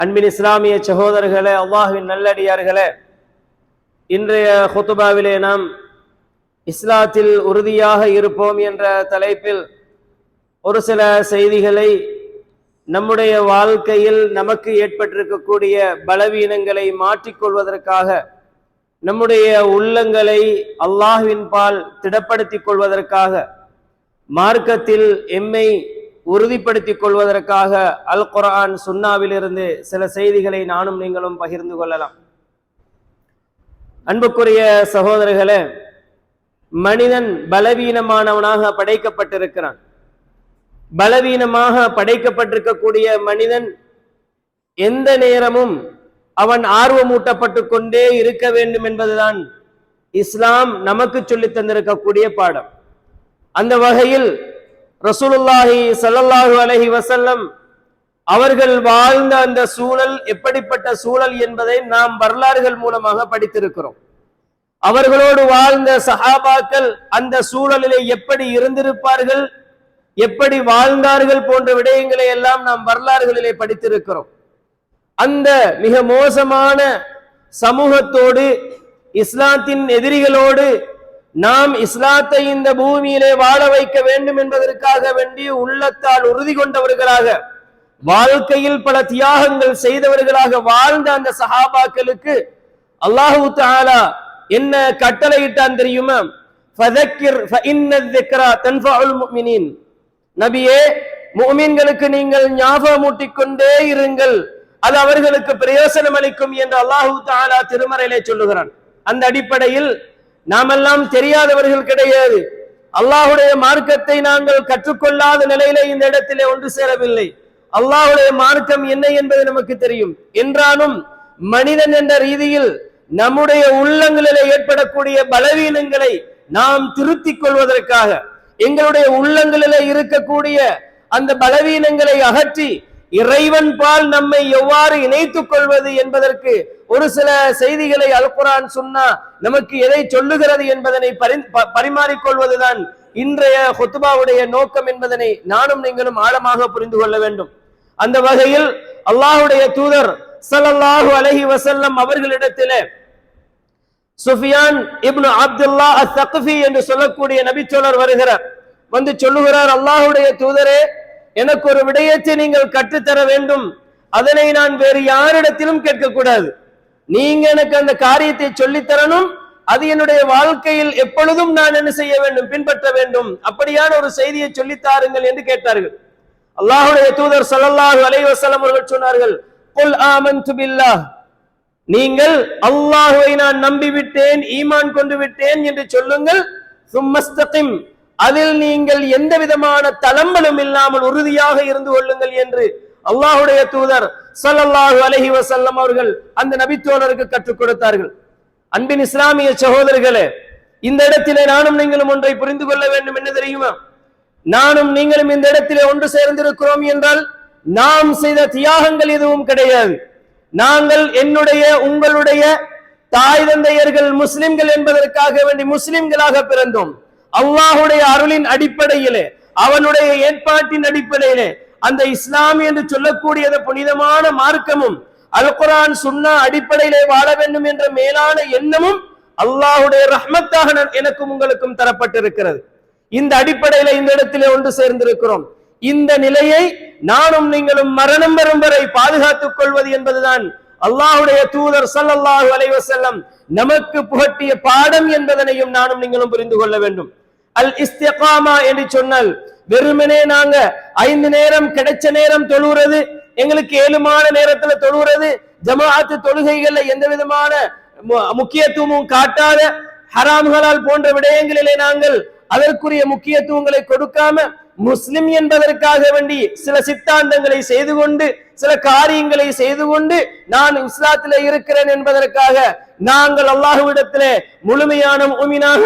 அன்பின் இஸ்லாமிய சகோதரர்களே, அல்லாஹ்வின் நல்லடியார்களே, இன்றைய ஹுதுபாவிலே நாம் இஸ்லாத்தில் உறுதியாக இருப்போம் என்ற தலைப்பில் ஒரு சில செய்திகளை, நம்முடைய வாழ்க்கையில் நமக்கு ஏற்பட்டிருக்கக்கூடிய பலவீனங்களை மாற்றிக்கொள்வதற்காக, நம்முடைய உள்ளங்களை அல்லாஹ்வின் பால் திடப்படுத்திக் கொள்வதற்காக, மார்க்கத்தில் எம்மை உறுதிப்படுத்திக் கொள்வதற்காக அல் குர்ஆன் சுன்னாவிலிருந்து சில செய்திகளை நானும் நீங்களும் பகிர்ந்து கொள்ளலாம். அன்புக்குரிய சகோதரர்களே, மனிதன் பலவீனமானவனாக படைக்கப்பட்டிருக்கிறான். பலவீனமாக படைக்கப்பட்டிருக்கக்கூடிய மனிதன் எந்த நேரமும் அவன் ஆர்வமூட்டப்பட்டு கொண்டே இருக்க வேண்டும் என்பதுதான் இஸ்லாம் நமக்கு சொல்லித் தந்திருக்கக்கூடிய பாடம். அந்த வகையில் ரசூலுல்லாஹி ஸல்லல்லாஹு அலைஹி வஸல்லம் அவர்கள் வாழ்ந்த அந்த சூழல் எப்படிப்பட்ட சூழல் என்பதை நாம் வரலாறுகள் மூலமாக படித்திருக்கிறோம். அவர்களோடு வாழ்ந்த சஹாபாக்கள் அந்த சூழலிலே எப்படி இருந்திருப்பார்கள், எப்படி வாழ்ந்தார்கள் போன்ற விடயங்களை எல்லாம் நாம் வரலாறுகளிலே படித்திருக்கிறோம். அந்த மிக மோசமான சமூகத்தோடு, இஸ்லாத்தின் எதிரிகளோடு நாம் இஸ்லாத்தை இந்த பூமியிலே வாழ வைக்க வேண்டும் என்பதற்காக வேண்டி உள்ளத்தால் உறுதி கொண்டவர்களாக, வாழ்க்கையில் பல தியாகங்கள் செய்தவர்களாக வாழ்ந்த அந்த சஹாபாக்களுக்கு அல்லாஹு தஆலா என்ன கட்டளையிட்டான் தெரியுமா? ஃபதக்கிர் ஃபஇன்ன ذிக்ரா தன்ஃபஉல் முஃமினீன். நபியே, முஃமின்களுக்கு நீங்கள் ஞாபகமூட்டிக் கொண்டே இருங்கள், அது அவர்களுக்கு பிரயோசனம் அளிக்கும் என்று அல்லாஹு தஆலா திருமறையிலே சொல்லுகிறான். அந்த அடிப்படையில் நாமெல்லாம் தெரியாதவர்கள் கிடையாது. அல்லாஹுடைய மார்க்கத்தை நாங்கள் கற்றுக்கொள்ளாத நிலையிலே இந்த இடத்திலே ஒன்று சேரவில்லை. அல்லாஹுடைய மார்க்கம் என்ன என்பது நமக்கு தெரியும். என்றாலும் மனிதன் என்ற ரீதியில் நம்முடைய உள்ளங்களிலே ஏற்படக்கூடிய பலவீனங்களை நாம் திருத்திக் கொள்வதற்காக, எங்களுடைய உள்ளங்களிலே இருக்கக்கூடிய அந்த பலவீனங்களை அகற்றி இறைவன் பால் நம்மை எவ்வாறு இணைத்துக் கொள்வது என்பதற்கு ஒரு சில செய்திகளை அல் குர்ஆன் சுன்னா நமக்கு எதை சொல்லுகிறது என்பதனை பரிமாறிக்கொள்வதுதான் இன்றைய ஹுத்பாவுடைய நோக்கம் என்பதனை நானும் நீங்களும் ஆழமாக புரிந்து கொள்ள வேண்டும். அந்த வகையில் அல்லாஹ்வுடைய தூதர் ஸல்லல்லாஹு அலைஹி வஸல்லம் அவர்களிடத்திலே சுஃபியான் இப்னு அப்துல்லாஹ் அஸ்-ஸக்ஃபி என்று சொல்லக்கூடிய நபித்தோழர் வருகிறார். வந்து சொல்லுகிறார், அல்லாஹ்வுடைய தூதரே, எனக்கு ஒரு விடயத்தை நீங்கள் கற்றுத்தர வேண்டும். அதனை நான் வேறு யாரிடத்திலும் கேட்கக்கூடாது. நீங்க எனக்கு அந்த காரியத்தை சொல்லித்தரணும். அது என்னுடைய வாழ்க்கையில் எப்பொழுதும் நான் என்ன செய்ய வேண்டும், பின்பற்ற வேண்டும். அப்படியான ஒரு செய்தியை சொல்லித்தாருங்கள் என்று கேட்டார்கள். அல்லாஹ்வுடைய தூதர் ஸல்லல்லாஹு அலைஹி வஸல்லம் அவர்கள் சொன்னார்கள், குல் ஆமன்து பில்லாஹ், நீங்கள் அல்லாஹ்வை நான் நம்பிவிட்டேன், ஈமான் கொண்டு விட்டேன் என்று சொல்லுங்கள். சும்மஸ்தகிம், அதில் நீங்கள் எந்த விதமான தளம்பலும் இல்லாமல் உறுதியாக இருந்து கொள்ளுங்கள் என்று அல்லாஹ்வுடைய தூதர் ஸல்லல்லாஹு அலைஹி வஸல்லம் அவர்கள் அந்த நபித்தோழருக்கு கற்றுக் கொடுத்தார்கள். அன்பின் இஸ்லாமிய சகோதரர்களே, இந்த இடத்திலே நானும் நீங்களும் ஒன்றை புரிந்து கொள்ள வேண்டும். என்ன தெரியுமா? நானும் நீங்களும் இந்த இடத்திலே ஒன்று சேர்ந்திருக்கிறோம் என்றால் நாம் செய்த தியாகங்கள் எதுவும் கிடையாது. நாங்கள் என்னுடைய உங்களுடைய தாய் தந்தையர்கள் முஸ்லிம்கள் என்பதற்காக வேண்டி முஸ்லிம்களாக பிறந்தோம். அல்லாஹுடைய அருளின் அடிப்படையிலே, அவனுடைய ஏற்பாட்டின் அடிப்படையிலே அந்த இஸ்லாம் என்று சொல்லக்கூடிய புனிதமான மார்க்கமும் அல் குர்ஆன் சுன்னா அடிப்படையிலே வாழ வேண்டும் என்ற மேலான எண்ணமும் அல்லாஹுடைய ரஹ்மத்தாக எனக்கும் உங்களுக்கும் தரப்பட்டிருக்கிறது. இந்த அடிப்படையில இந்த இடத்திலே ஒன்று சேர்ந்திருக்கிறோம். இந்த நிலையை நானும் நீங்களும் மரணம் வரும் வரை பாதுகாத்துக் கொள்வது என்பதுதான் அல்லாஹ்வுடைய தூதர் ஸல்லல்லாஹு அலைஹி வஸல்லம் நமக்கு புகட்டிய பாடம் என்பதனையும் நானும் நீங்களும் புரிந்து கொள்ள வேண்டும். அல் இஸ்திகாமா என்று சொன்னால் வெறுமனே நாங்க 5 நேரம் கிடைச்ச நேரம் தொழுகிறது, எங்களுக்கு 7மான நேரத்துல தொழுகிறது, ஜமாஅத்து தொழுகைகள்ல எந்த விதமான முக்கியத்துவமும் காட்டாத ஹராம்களால் போன்ற விடயங்களிலே நாங்கள் அதற்குரிய முக்கியத்துவங்களை கொடுக்காம முஸ்லிம் என்பதற்காக வேண்டி சில சித்தாந்தங்களை செய்து கொண்டு, சில காரியங்களை செய்து கொண்டு நான் இஸ்லாத்திலே இருக்கிறேன் என்பதற்காக நாங்கள் அல்லாஹ்விடத்திலே முழுமையான முஃமினாக,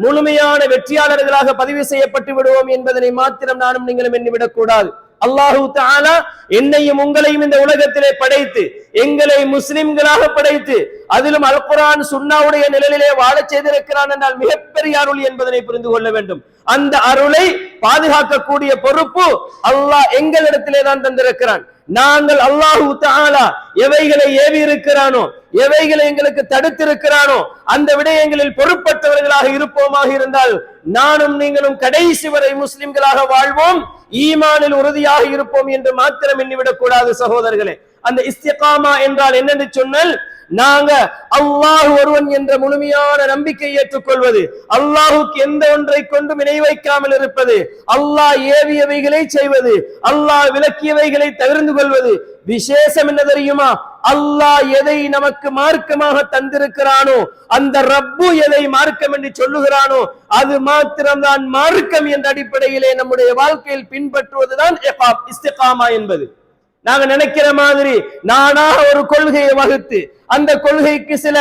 முழுமையான வெற்றியாளர்களாக பதிவு செய்யப்பட்டு விடுவோம் என்பதனை மாத்திரம் நானும் நீங்களும் எண்ணிவிடக் கூடாது. அல்லாஹு தஆலா என்னையும் உங்களையும் இந்த உலகத்திலே படைத்து, எங்களை முஸ்லிம்களாக படைத்து, அதிலும் அல் குர்ஆன் சுன்னாவுடைய நிழலிலே வாழச் செய்திருக்கிறான் என்றால் மிகப்பெரிய அருள் என்பதனை புரிந்து கொள்ள வேண்டும். அந்த அருளை பாதுகாக்கக்கூடிய பொறுப்பு அல்லாஹ் எங்களிடத்திலே தான் தந்திருக்கிறான். நாங்கள் அல்லாஹு தஆலா எவைகளை ஏவி இருக்கிறானோ, எவைகளை எங்களுக்கு தடுத்திருக்கிறானோ அந்த விடயங்களில் பொறுப்பற்றவர்களாக இருப்போமாக இருந்தால் நானும் நீங்களும் கடைசி வரை முஸ்லிம்களாக வாழ்வோம், ஈமானில் உறுதியாக இருப்போம் என்று மாத்திரம் எண்ணிவிடக் கூடாது சகோதரர்களே. அந்த இஸ்திகாமா என்றால் என்னென்று சொன்னால், நாங்க அல்லாஹ் ஒருவன் என்ற முழுமையான நம்பிக்கை ஏற்றுக்கொள்வது, அல்லாஹுக்கு எந்த ஒன்றை கொண்டும் இணை வைக்காமல் இருப்பது, அல்லாஹ் ஏவியவைகளை செய்வது, அல்லாஹ் விலக்கியவைகளை தவிர்த்து கொள்வது. விசேஷம் என்ன தெரியுமா? அல்லாஹ் எதை நமக்கு மார்க்கமாக தந்திருக்கிறானோ, அந்த ரப்பு எதை மார்க்கம் என்று சொல்லுகிறானோ அது மாத்திரம்தான் மார்க்கம் என்ற அடிப்படையிலே நம்முடைய வாழ்க்கையில் பின்பற்றுவதுதான் இஸ்திகாமா என்பது. நாங்க நினைக்கிற மாதிரி நானாக ஒரு கொள்கையை வகுத்து அந்த கொள்கைக்கு சில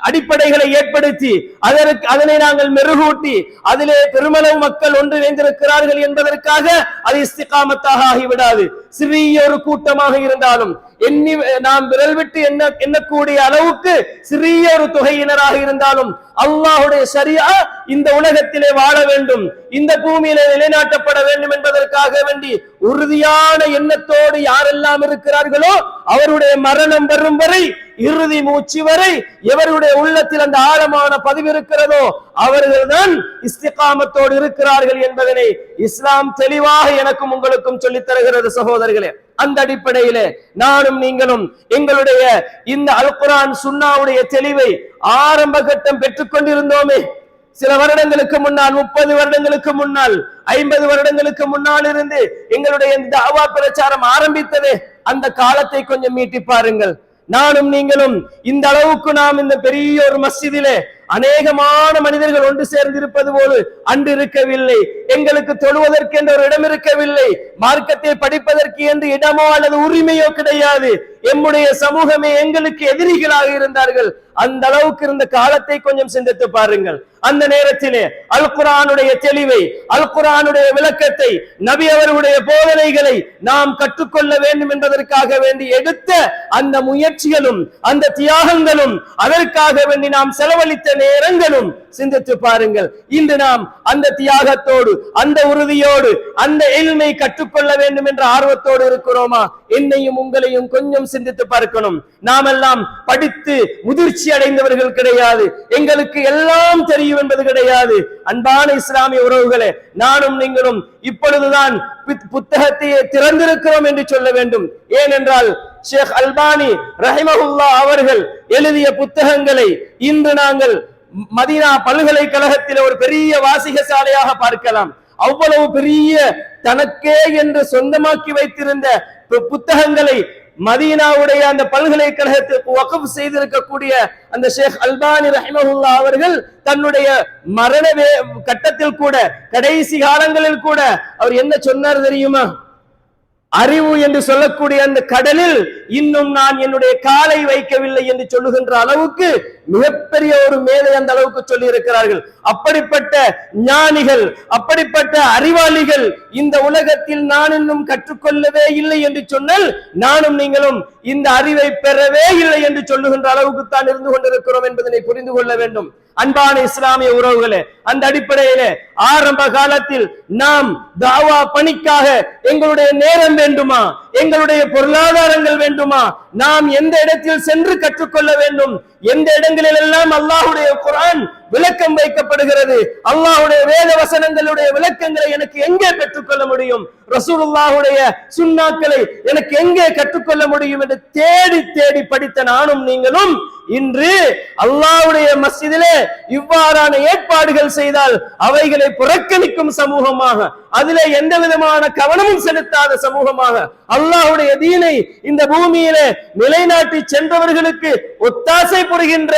அடிப்படைகளை ஏற்படுத்தி அதனை நாங்கள் மெருகூட்டி அதிலே பெருமளவு மக்கள் ஒன்றிணைந்திருக்கிறார்கள் என்பதற்காக அது இஸ்திகாமத்தாக ஆகிவிடாது. சிறிய ஒரு கூட்டமாக இருந்தாலும் நாம் விரல் விட்டு எண்ணக்கூடிய அளவுக்கு சிறிய ஒரு தொகையினராக இருந்தாலும் அல்லாஹுடைய ஷரியா இந்த உலகத்திலே வாழ வேண்டும், இந்த பூமியிலே நிலைநாட்டப்பட வேண்டும் என்பதற்காக வேண்டி உறுதியான எண்ணத்தோடு யாரெல்லாம் இருக்கிறார்களோ அவருடைய மரணம் வரும் வரை, இறுதி மூச்சு வரை எவருடைய உள்ளத்தில் அந்த ஆழமான பதிவு இருக்கிறதோ அவர்கள்தான் இஸ்திகாமத்தோடு இருக்கிறார்கள் என்பதனை இஸ்லாம் தெளிவாக எனக்கும் உங்களுக்கும் சொல்லித் தருகிறது சகோதரர்களே. அந்த அடிப்படையிலே நானும் நீங்களும் எங்களுடைய இந்த அல் குர்ஆன் சுன்னாவுடைய தெளிவை ஆரம்ப கட்டம் பெற்றுக் கொண்டிருந்தோமே. சில வருடங்களுக்கு முன்னால், 30 வருடங்களுக்கு முன்னால், 50 வருடங்களுக்கு முன்னால் இருந்து எங்களுடைய தஅவா பிரச்சாரம் ஆரம்பித்ததே, அந்த காலத்தை கொஞ்சம் மீட்டி பாருங்கள். நானும் நீங்களும் இந்த அளவுக்கு நாம் இந்த பெரிய ஒரு மஸ்ஜிதிலே அநேகமான மனிதர்கள் ஒன்று சேர்ந்திருப்பது போல அன்று இருக்கவில்லை. எங்களுக்கு தொழுவதற்கு என்ற ஒரு இடம் இருக்கவில்லை, மார்க்கத்தை படிப்பதற்கு என்று இடமோ அல்லது உரிமையோ கிடையாது. எம்முடைய சமூகமே எங்களுக்கு எதிரிகளாக இருந்தார்கள். அந்த அளவுக்கு இருந்த காலத்தை கொஞ்சம் சிந்தித்து பாருங்கள். அந்த நேரத்திலே அல் குர்ஆனுடைய தெளிவை, அல் குர்ஆனுடைய விளக்கத்தை, நபி அவர்களுடைய போதனைகளை நாம் கற்றுக்கொள்ள வேண்டும் என்பதற்காக வேண்டி எடுத்த அந்த முயற்சிகளும் அந்த தியாகங்களும், அதற்காக வேண்டி நாம் செலவழித்த நேரங்களும் சிந்தித்து பாருங்கள். இன்று நாம் அந்த தியாகத்தோடு, அந்த உறுதியோடு, அந்த இல்மை கற்றுக்கொள்ள வேண்டும் என்ற ஆர்வத்தோடு இருக்கிறோமா? என்னையும் உங்களையும் கொஞ்சம் சிந்தித்து பார்க்கணும். நாம் எல்லாம் படித்து முதிர்ச்சி அடைந்தவர்கள் கிடையாது, எங்களுக்கு எல்லாம் தெரியும் என்பது கிடையாது. அன்பான இஸ்லாமிய உறவுகளே, நானும் நீங்களும் இப்பொழுதுதான் புத்தகத்தையே திறந்திருக்கிறோம் என்று சொல்ல வேண்டும். ஏனென்றால் ஷேக் அல்பானி ரஹிமஹுல்லாஹ் அவர்கள் எழுதிய புத்தகங்களை இன்று நாங்கள் மதீனா பல்கலைக்கழகத்தில் ஒரு பெரிய வாசிக சாலையாக பார்க்கலாம். அவ்வளவு பெரிய தனக்கே என்று சொந்தமாக்கி வைத்திருந்த புத்தகங்களை மதீனாவுடைய அந்த பல்கலைக்கழகத்திற்கு வக்ஃப் செய்திருக்கக்கூடிய அந்த ஷேக் அல்பானி ரஹிமஹுல்லாஹ் அவர்கள் தன்னுடைய மரண கட்டத்தில் கூட, கடைசி காலங்களில் கூட அவர் என்ன சொன்னார் தெரியுமா? அறிவு என்று சொல்லக்கூடிய அந்த கடலில் இன்னும் நான் என்னுடைய காலை வைக்கவில்லை என்று சொல்லுகின்ற அளவுக்கு மிகப்பெரிய ஒரு மேதை அந்த அளவுக்கு சொல்லி இருக்கிறார்கள். அப்படிப்பட்ட ஞானிகள், அப்படிப்பட்ட அறிவாளிகள் இந்த உலகத்தில் நான் இன்னும் கற்றுக்கொள்ளவே இல்லை என்று சொன்னால் நானும் நீங்களும் இந்த அறிவை பெறவே இல்லை என்று சொல்லுகின்ற அளவுக்கு தான் இருந்து கொண்டிருக்கிறோம் என்பதனை புரிந்து கொள்ள வேண்டும். அன்பான இஸ்லாமிய உறவுகளே, அந்த அடிப்படையிலே ஆரம்ப காலத்தில் நாம் தாவா பணிக்காக எங்களுடைய நேரம் வேண்டுமா, எங்களுடைய பொருளாதாரங்கள் வேண்டுமா, நாம் எந்த இடத்தில் சென்று கற்றுக்கொள்ள வேண்டும், எந்த இடங்களில் எல்லாம் அல்லாஹ்வுடைய குர்ஆன் விளக்கம் வைக்கப்படுகிறது, அல்லாஹ்வுடைய வேத வசனங்களுடைய விளக்கங்களை எனக்கு எங்கே பெற்றுக்கொள்ள முடியும், ரசூலுல்லாஹ்வுடைய சுன்னாக்களை எனக்கு எங்கே கற்றுக்கொள்ள முடியும் என்று தேடி தேடி படித்த நானும் நீங்களும் இன்று அல்லாஹ்வுடைய மஸ்ஜிதிலே இவ்வாறான ஏற்பாடுகள் செய்தால் அவைகளை புறக்கணிக்கும் சமூகமாக, அதிலே எந்த விதமான கவனமும் செலுத்தாத சமூகமாக, அல்லாஹ்வுடைய தீனை இந்த பூமியிலே நிலைநாட்டி சென்றவர்களுக்கு ஒத்தாசை புரிகின்ற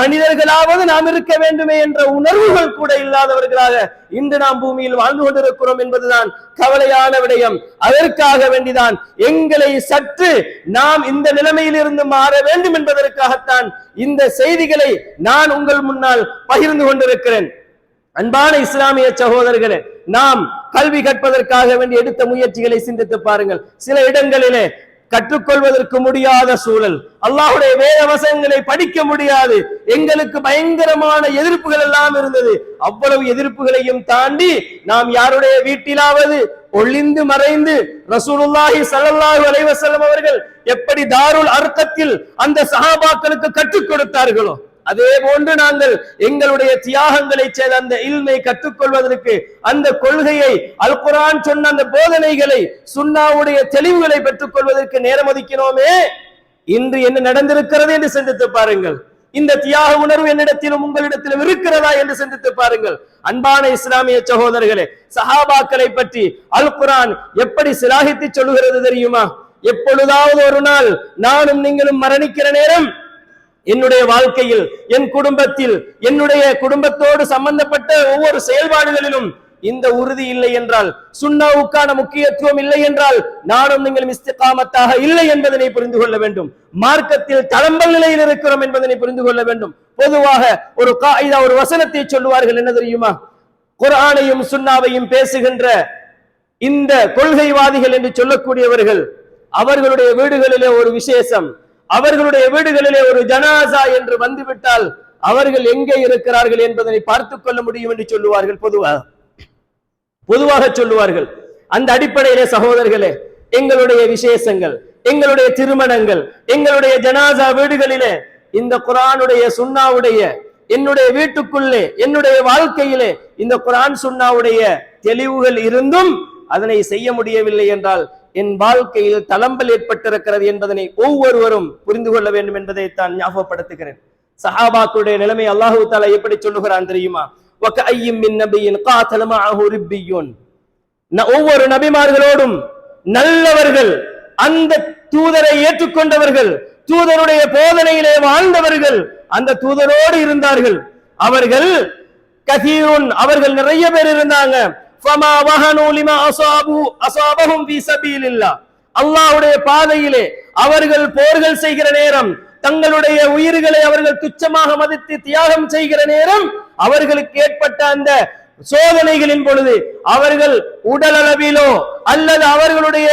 மனிதர்களாவது நாம் இருக்க வேண்டுமே என்ற உணர்வுகள் கூட இல்லாதவர்களாக இன்று நாம் பூமியில் வாழ்ந்து கொண்டிருக்கிறோம் என்பதுதான் கவலையான விடயம். அதற்காக வேண்டிதான் எங்களை சற்று நாம் இந்த நிலைமையில் இருந்து மாற வேண்டும் என்பதற்காகத்தான் இந்த செய்திகளை நான் உங்கள் முன்னால் பகிர்ந்து கொண்டிருக்கிறேன். அன்பான இஸ்லாமிய சகோதரர்களே, நாம் கல்வி கற்பதற்காக வேண்டி எடுத்த முயற்சிகளை சிந்தித்து பாருங்கள். சில இடங்களிலே கற்றுக்கொள்வதற்கு முடியாத சூழல், அல்லாஹ்வுடைய வேத வசனங்களை படிக்க முடியாது, எங்களுக்கு பயங்கரமான எதிர்ப்புகள் எல்லாம் இருந்தது. அவ்வளவு எதிர்ப்புகளையும் தாண்டி நாம் யாருடைய வீட்டிலாவது ஒளிந்து மறைந்து ரசூலுல்லாஹி ஸல்லல்லாஹு அலைஹி வஸல்லம் அவர்கள் எப்படி தாருல் அர்கத்தில் அந்த சஹாபாக்களுக்கு கற்றுக் கொடுத்தார்களோ அதே போன்று நாங்கள் எங்களுடைய தியாகங்களை செய்த அந்த இல்மை கற்றுக்கொள்வதற்கு, அந்த கொள்கையை, அல் குர்ஆன் சொன்ன அந்த போதனைகளை, சுன்னாவுடைய தெளிவுகளை பெற்றுக் கொள்வதற்கு நேரம் ஒதுக்கினோமே, இன்று என்ன நடந்திருக்கிறது என்று சிந்தித்து பாருங்கள். இந்த தியாக உணர்வு என்னிடத்திலும் உங்களிடத்திலும் இருக்கிறதா என்று சிந்தித்து பாருங்கள். அன்பான இஸ்லாமிய சகோதரர்களே, சஹாபாக்களை பற்றி அல் குர்ஆன் எப்படி சிலாகித்து சொல்லுகிறது தெரியுமா? எப்பொழுதாவது ஒரு நாள் நானும் நீங்களும் மரணிக்கிற நேரம் என்னுடைய வாழ்க்கையில், என் குடும்பத்தில், என்னுடைய குடும்பத்தோடு சம்பந்தப்பட்ட ஒவ்வொரு செயல்பாடுகளிலும் இந்த உறுதி இல்லை என்றால், சுன்னாவுக்கான முக்கியத்துவம் இல்லை என்றால், நானும் நீங்களும் இஸ்திகாமத்தாக இல்லை என்பதனை புரிந்து கொள்ள வேண்டும். மார்க்கத்தில் தளம்பல் நிலையில் இருக்கிறோம் என்பதனை புரிந்து கொள்ள வேண்டும். பொதுவாக ஒரு காயிதா, ஒரு வசனத்தை சொல்லுவார்கள், என்ன தெரியுமா? குர்ஆனையும் சுன்னாவையும் பேசுகின்ற இந்த கொள்கைவாதிகள் என்று சொல்லக்கூடியவர்கள், அவர்களுடைய வீடுகளிலே ஒரு விசேஷம், அவர்களுடைய வீடுகளிலே ஒரு ஜனாசா என்று வந்துவிட்டால் அவர்கள் எங்கே இருக்கிறார்கள் என்பதனை பார்த்துக் கொள்ள முடியும் என்று சொல்லுவார்கள். பொதுவாக சொல்லுவார்கள். அந்த அடிப்படையிலே சகோதரர்களே, எங்களுடைய விசேஷங்கள், எங்களுடைய திருமணங்கள், எங்களுடைய ஜனாசா வீடுகளிலே இந்த குர்ஆனுடைய சுன்னாவுடைய, என்னுடைய வீட்டுக்குள்ளே, என்னுடைய வாழ்க்கையிலே இந்த குர்ஆன் சுன்னாவுடைய தெளிவுகள் இருந்தும் அதனை செய்ய முடியவில்லை என்றால் என் வாழ்க்கையில் தளம்பல் ஏற்பட்டிருக்கிறது என்பதனை ஒவ்வொருவரும் புரிந்து கொள்ள வேண்டும் என்பதை தான் ஞாபகப்படுத்துகிறேன். சஹாபாக்களுடைய நிலைமை அல்லாஹ் தஆலா எப்படி சொல்லுகிறான் தெரியுமா? வகஅய்யிம் மின் நபியின் காதல மஅஹு ரிப்பியுன், ஒவ்வொரு நபிமார்களோடும் நல்லவர்கள், அந்த தூதரை ஏற்றுக்கொண்டவர்கள், தூதருடைய போதனையிலே வாழ்ந்தவர்கள், அந்த தூதரோடு இருந்தார்கள். அவர்கள் கதீருன், அவர்கள் நிறைய பேர் இருந்தாங்க. ஃபமா வஹனு லிமா அஸாபஹும் ஃபீ சபீலில்லாஹ், அல்லாஹ்வுடைய பாதையிலே அவர்கள் போர்கள் செய்கிற நேரம், தங்களுடைய உயிர்களை அவர்கள் துச்சமாக மதித்து தியாகம் செய்கிற நேரம், அவர்களுக்கு ஏற்பட்ட அந்த சோதனைகளின் பொழுது அவர்கள் உடல் அளவிலோ அல்லது அவர்களுடைய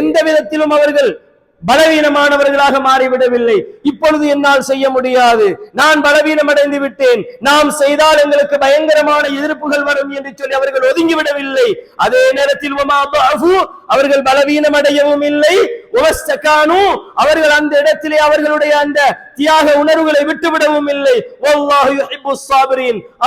எந்த விதத்திலும் அவர்கள் பலவீனமானவர்களாக மாறிவிடவில்லை. இப்பொழுது என்னால் செய்ய முடியாது, நான் பலவீனம் அடைந்து விட்டேன், நாம் செய்தால் எங்களுக்கு பயங்கரமான எதிர்ப்புகள் வரும் என்று சொல்லி அவர்கள் ஒதுங்கிவிடவில்லை. அதே நேரத்தில் அவர்கள் பலவீனம் அடையவும் இல்லை, அவர்கள் அந்த இடத்திலே அவர்களுடைய அந்த தியாக உணர்வுகளை விட்டுவிடவும் இல்லை.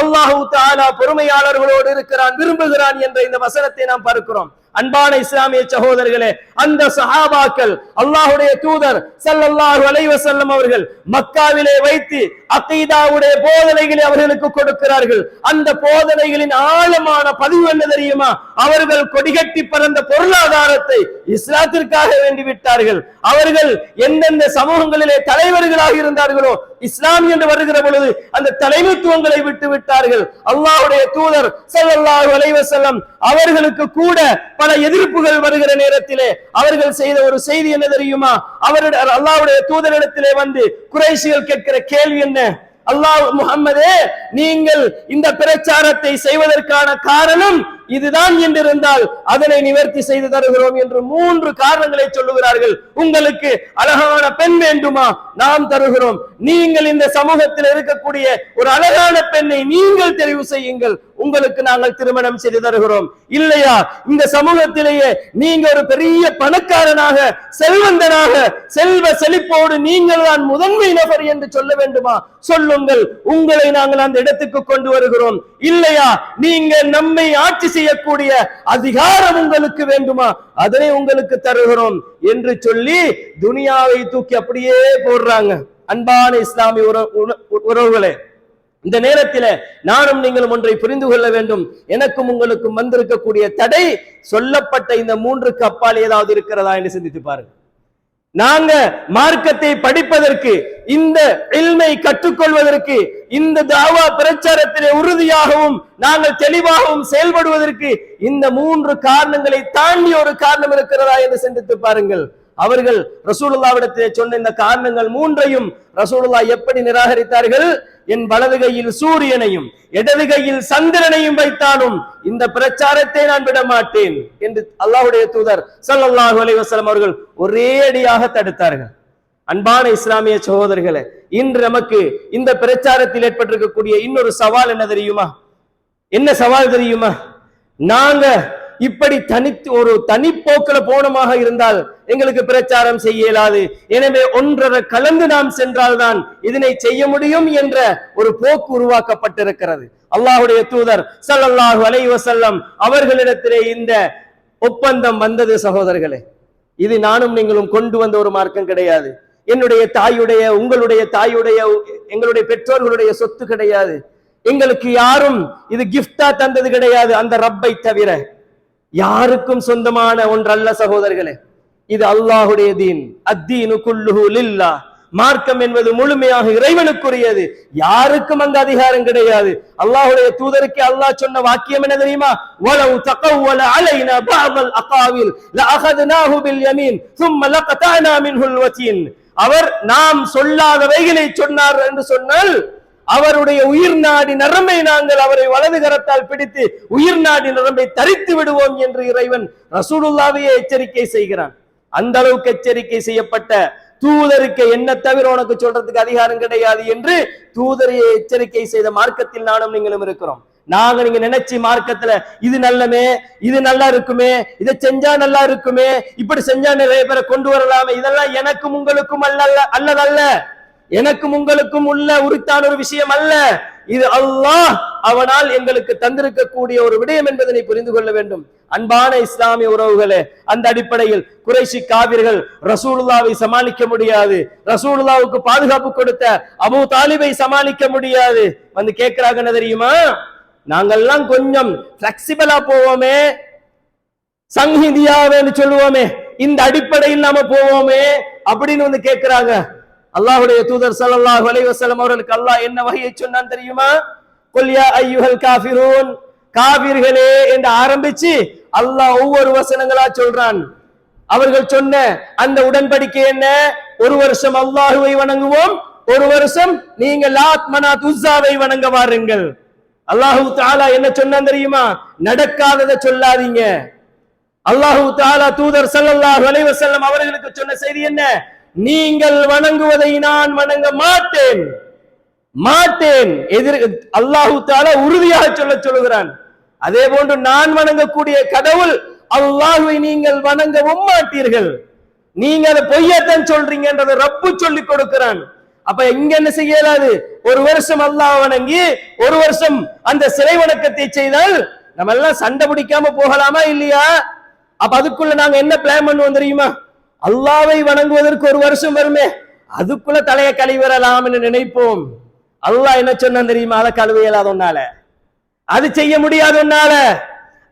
அல்லாஹு தஆலா பொறுமையாளர்களோடு இருக்கிறான், விரும்புகிறான் என்ற இந்த வசனத்தை நாம் பார்க்கிறோம். அன்பான இஸ்லாமிய சகோதரர்களே, அந்த சஹாபாக்கள் அல்லாஹ்வுடைய தூதர் ஸல்லல்லாஹு அலைஹி வஸல்லம் அவர்கள் மக்காவிலே வைத்து அகீதாவுடைய போதனைகளை அவர்களுக்கு கொடுக்கிறார்கள். அந்த போதனைகளின் ஆழமான பதிவு என்ன தெரியுமா? அவர்கள் கொடிகட்டி பறந்த பொருளாதாரத்தை இஸ்லாத்திற்காக வேண்டி விட்டார்கள். அவர்கள் எந்தெந்த சமூகங்களிலே தலைவர்களாக இருந்தார்களோ, இஸ்லாம் என்று வருகிற பொழுது அந்த தலைமைத்துவங்களை விட்டு விட்டார்கள். அல்லாஹ்வுடைய தூதர் ஸல்லல்லாஹு அலைஹி வஸல்லம் அவர்களுக்கு கூட பல எதிர்ப்புகள் வருகிற நேரத்திலே அவர்கள் செய்த ஒரு செய்தி என்ன தெரியுமா? அவருடைய அல்லாஹ்வுடைய தூதரிடத்திலே வந்து குறைஷிகள் கேட்கிற கேள்வி என்ன? அல்லாஹ், முஹம்மதே, நீங்கள் இந்த பிரச்சாரத்தை செய்வதற்கான காரணம் இதுதான் என்றிருந்தால் அதனை நிவர்த்தி செய்து தருகிறோம் என்று 3 காரணங்களை சொல்லுகிறார்கள். உங்களுக்கு அழகான பெண் வேண்டுமா? நாம் தருகிறோம். நீங்கள் இந்த சமூகத்தில் இருக்கக்கூடிய ஒரு அழகான பெண்ணை நீங்கள் தெரிவு செய்யுங்கள், உங்களுக்கு நாங்கள் திருமணம் செய்து தருகிறோம். இல்லையா, இந்த சமூகத்திலேயே நீங்க ஒரு பெரிய பணக்காரனாக, செல்வந்தனாக, செல்வ செழிப்போடு நீங்கள் தான் முதன்மை நபர் என்று சொல்ல வேண்டுமா? சொல்லுங்கள், உங்களை நாங்கள் அந்த இடத்துக்கு கொண்டு வருகிறோம். இல்லையா, நீங்க நம்மை ஆட்சி செய்யக்கூடிய அதிகாரம் உங்களுக்கு வேண்டுமா? அதனை உங்களுக்கு தருகிறோம் என்று சொல்லி துனியாவை தூக்கி அப்படியே போடுறாங்க. அன்பான இஸ்லாமிய உறவுகளே, இந்த நேரத்தில் நானும் நீங்களும் ஒன்றை புரிந்து கொள்ள வேண்டும். எனக்கும் உங்களுக்கும் வந்திருக்கக்கூடிய தடை சொல்லப்பட்ட இந்த 3க்கு அப்பால் ஏதாவது இருக்கிறதா என்று சிந்தித்து பாருங்க. நாங்க மார்க்கத்தை படிப்பதற்கு, இந்த இல்மை கற்றுக்கொள்வதற்கு, இந்த தாவா பிரச்சாரத்திலே உறுதியாகவும் நாங்கள் தெளிவாகவும் செயல்படுவதற்கு இந்த 3 காரணங்களை தாண்டி ஒரு காரணம் இருக்கிறதா என்று சிந்தித்து பாருங்கள். அவர்கள் ரசூலுல்லாஹ்விடத்திலே சொன்ன இந்த காரணங்கள் மூன்றையும் ரசூலுல்லாஹ் எப்படி நிராகரித்தார்கள்? என் வலது கையில் சூரியனையும் இடது கையில் சந்திரனையும் வைத்தாலும் இந்த பிரச்சாரத்தை நான் விட மாட்டேன் என்று அல்லாஹ்வுடைய தூதர் ஸல்லல்லாஹு அலைஹி வஸல்லம் அவர்கள் ஒரே அடியாக தடுத்தார்கள். அன்பான இஸ்லாமிய சகோதரர்களே, இன்று நமக்கு இந்த பிரச்சாரத்தில் ஏற்பட்டிருக்கக்கூடிய இன்னொரு சவால் என்ன தெரியுமா? என்ன சவால் தெரியுமா? நாங்க இப்படி ஒரு தனிப்போக்கில போனமாக இருந்தால் எங்களுக்கு பிரச்சாரம் செய்ய இயலாது. எனவே ஒன்றரை கலந்து நாம் சென்றால்தான் இதனை செய்ய முடியும் என்ற ஒரு போக்கு உருவாக்கப்பட்டிருக்கிறது. அல்லாஹ்வுடைய தூதர் ஸல்லல்லாஹு அலைஹி வஸல்லம் அவர்களிடத்திலே இந்த ஒப்பந்தம் வந்தது. சகோதரர்களே, இது நானும் நீங்களும் கொண்டு வந்த ஒரு மார்க்கம் கிடையாது. என்னுடைய தாயுடைய, உங்களுடைய தாயுடைய, எங்களுடைய பெற்றோர்களுடைய சொத்து கிடையாது. எங்களுக்கு யாரும் இது கிஃப்டா தந்தது கிடையாது, அந்த ரப்பை தவிர. யாருக்கும் சொந்தமான ஒன்றல்ல சகோதரர்களே, இது அல்லாஹுடைய தீன். அத்தீனு குல்லுஹு லில்லாஹ். மார்க்கம் என்பது முழுமையாக இறைவனுக்குரியது. யாருக்கும் அந்த அதிகாரம் கிடையாது. அல்லாஹ்வுடைய தூதருக்கு அல்லாஹ் சொன்ன வாக்கியம் என்ன தெரியுமா? வலவு தகவல அலைனா பஅல் அகாவில் லஅഖذனாஹு பில் யமீன் ثم لقطعنا منه الوتين. அவர் நாம் சொல்லாதவைகளை சொன்னார் என்று சொன்னால் அவருடைய உயிர் நாடி நரம்பை நாங்கள் அவரை வலது கரத்தால் பிடித்து உயிர் நாடி நரம்பை தரித்து விடுவோம் என்று இறைவன் ரசூலுல்லாஹ்வையே எச்சரிக்கை செய்கிறான். அந்த அளவுக்கு எச்சரிக்கை செய்யப்பட்ட தூதருக்கு என்ன தவிர உனக்கு சொல்றதுக்கு அதிகாரம் கிடையாது என்று தூதரையே எச்சரிக்கை செய்த மார்க்கத்தில் நானும் நீங்களும் இருக்கிறோம். நாங்க நீங்க நினைச்சு மார்க்கத்துல இது நல்லமே, இது நல்லா இருக்குமே, இதை செஞ்சா நல்லா இருக்குமே, இப்படி செஞ்சா நிறைய பேரை கொண்டு வரலாமே, இதெல்லாம் எனக்கும் உங்களுக்கும் அல்லதல்ல, எனக்கும் உங்களுக்கும் உள்ள உரித்தான ஒரு விஷயம் அல்ல. இது அல்லாஹ் அவனால் எங்களுக்கு தந்திருக்கக்கூடிய ஒரு விடயம் என்பதனை புரிந்து கொள்ள வேண்டும். அன்பான இஸ்லாமிய உறவுகளே, அந்த அடிப்படையில் குறைஷி காவிர்கள் ரசூலுல்லாவை சமாளிக்க முடியாது, ரசூலுல்லாவுக்கு பாதுகாப்பு கொடுத்த அபூ தாலிபை சமாளிக்க முடியாது. வந்து கேட்கிறாங்க என்ன தெரியுமா? நாங்கெல்லாம் கொஞ்சம் பிளெக்சிபிளா போவோமே, சங்ஹிதியாவேன்னு சொல்லுவோமே, இந்த அடிப்படையில் நாம போவோமே அப்படின்னு வந்து கேட்கிறாங்க. அல்லாஹ்வுடைய தூதர் ஸல்லல்லாஹு அலைஹி வஸல்லம் அவர்களுக்கு அல்லாஹ் என்ன வஹியை சொன்னான் தெரியுமா? குல் யா அய்யுஹல் காஃபிரூன், காபிர்களே என்று ஆரம்பிச்சு அல்லாஹ் ஒவ்வொரு வசனங்களா சொல்றான். அவர்கள் சொன்ன அந்த உடன்படிக்கை என்ன? ஒரு வருஷம் அல்லாஹுவை வணங்குவோம், ஒரு வருஷம் நீங்க லாத் மனாத் உஸ்ஸாவை வணங்க வாருங்கள். அல்லாஹு தஆலா என்ன சொன்னான் தெரியுமா? நடக்காததை சொல்லாதீங்க. அல்லாஹு தஆலா தூதர் ஸல்லல்லாஹு அலைஹி வஸல்லம் அவர்களுக்கு சொன்ன செய்தி என்ன? நீங்கள் வணங்குவதை நான் வணங்க மாட்டேன் மாட்டேன். அல்லாஹு தஆலா உறுதியாக சொல்லுகிறான். அதே போன்று நான் வணங்கக்கூடிய கடவுள் அல்லாஹ்வை நீங்கள் வணங்கவும் மாட்டீர்கள். நீங்க அதை பொய்யத்தான் சொல்றீங்கன்றதை ரப்பு சொல்லி கொடுக்கிறான். அப்ப இங்க என்ன செய்யலாது? ஒரு வருஷம் அல்லாஹ் வணங்கி ஒரு வருஷம் அந்த சிலை வணக்கத்தை செய்தால் நம்ம எல்லாம் சண்டை பிடிக்காம போகலாமா இல்லையா? அப்ப அதுக்குள்ள நாங்க என்ன பிளான் பண்ணுவோம் தெரியுமா? அல்லாஹ்வை வணங்குவதற்கு ஒரு வருஷம் வருமே, அதுக்குள்ள தலைய கழுவிடலாம் என்று நினைப்போம். அல்லாஹ் என்ன சொன்னான் தெரியுமா? அதை கழுவியலாத ஒன்னால, அது செய்ய முடியாத ஒன்னால,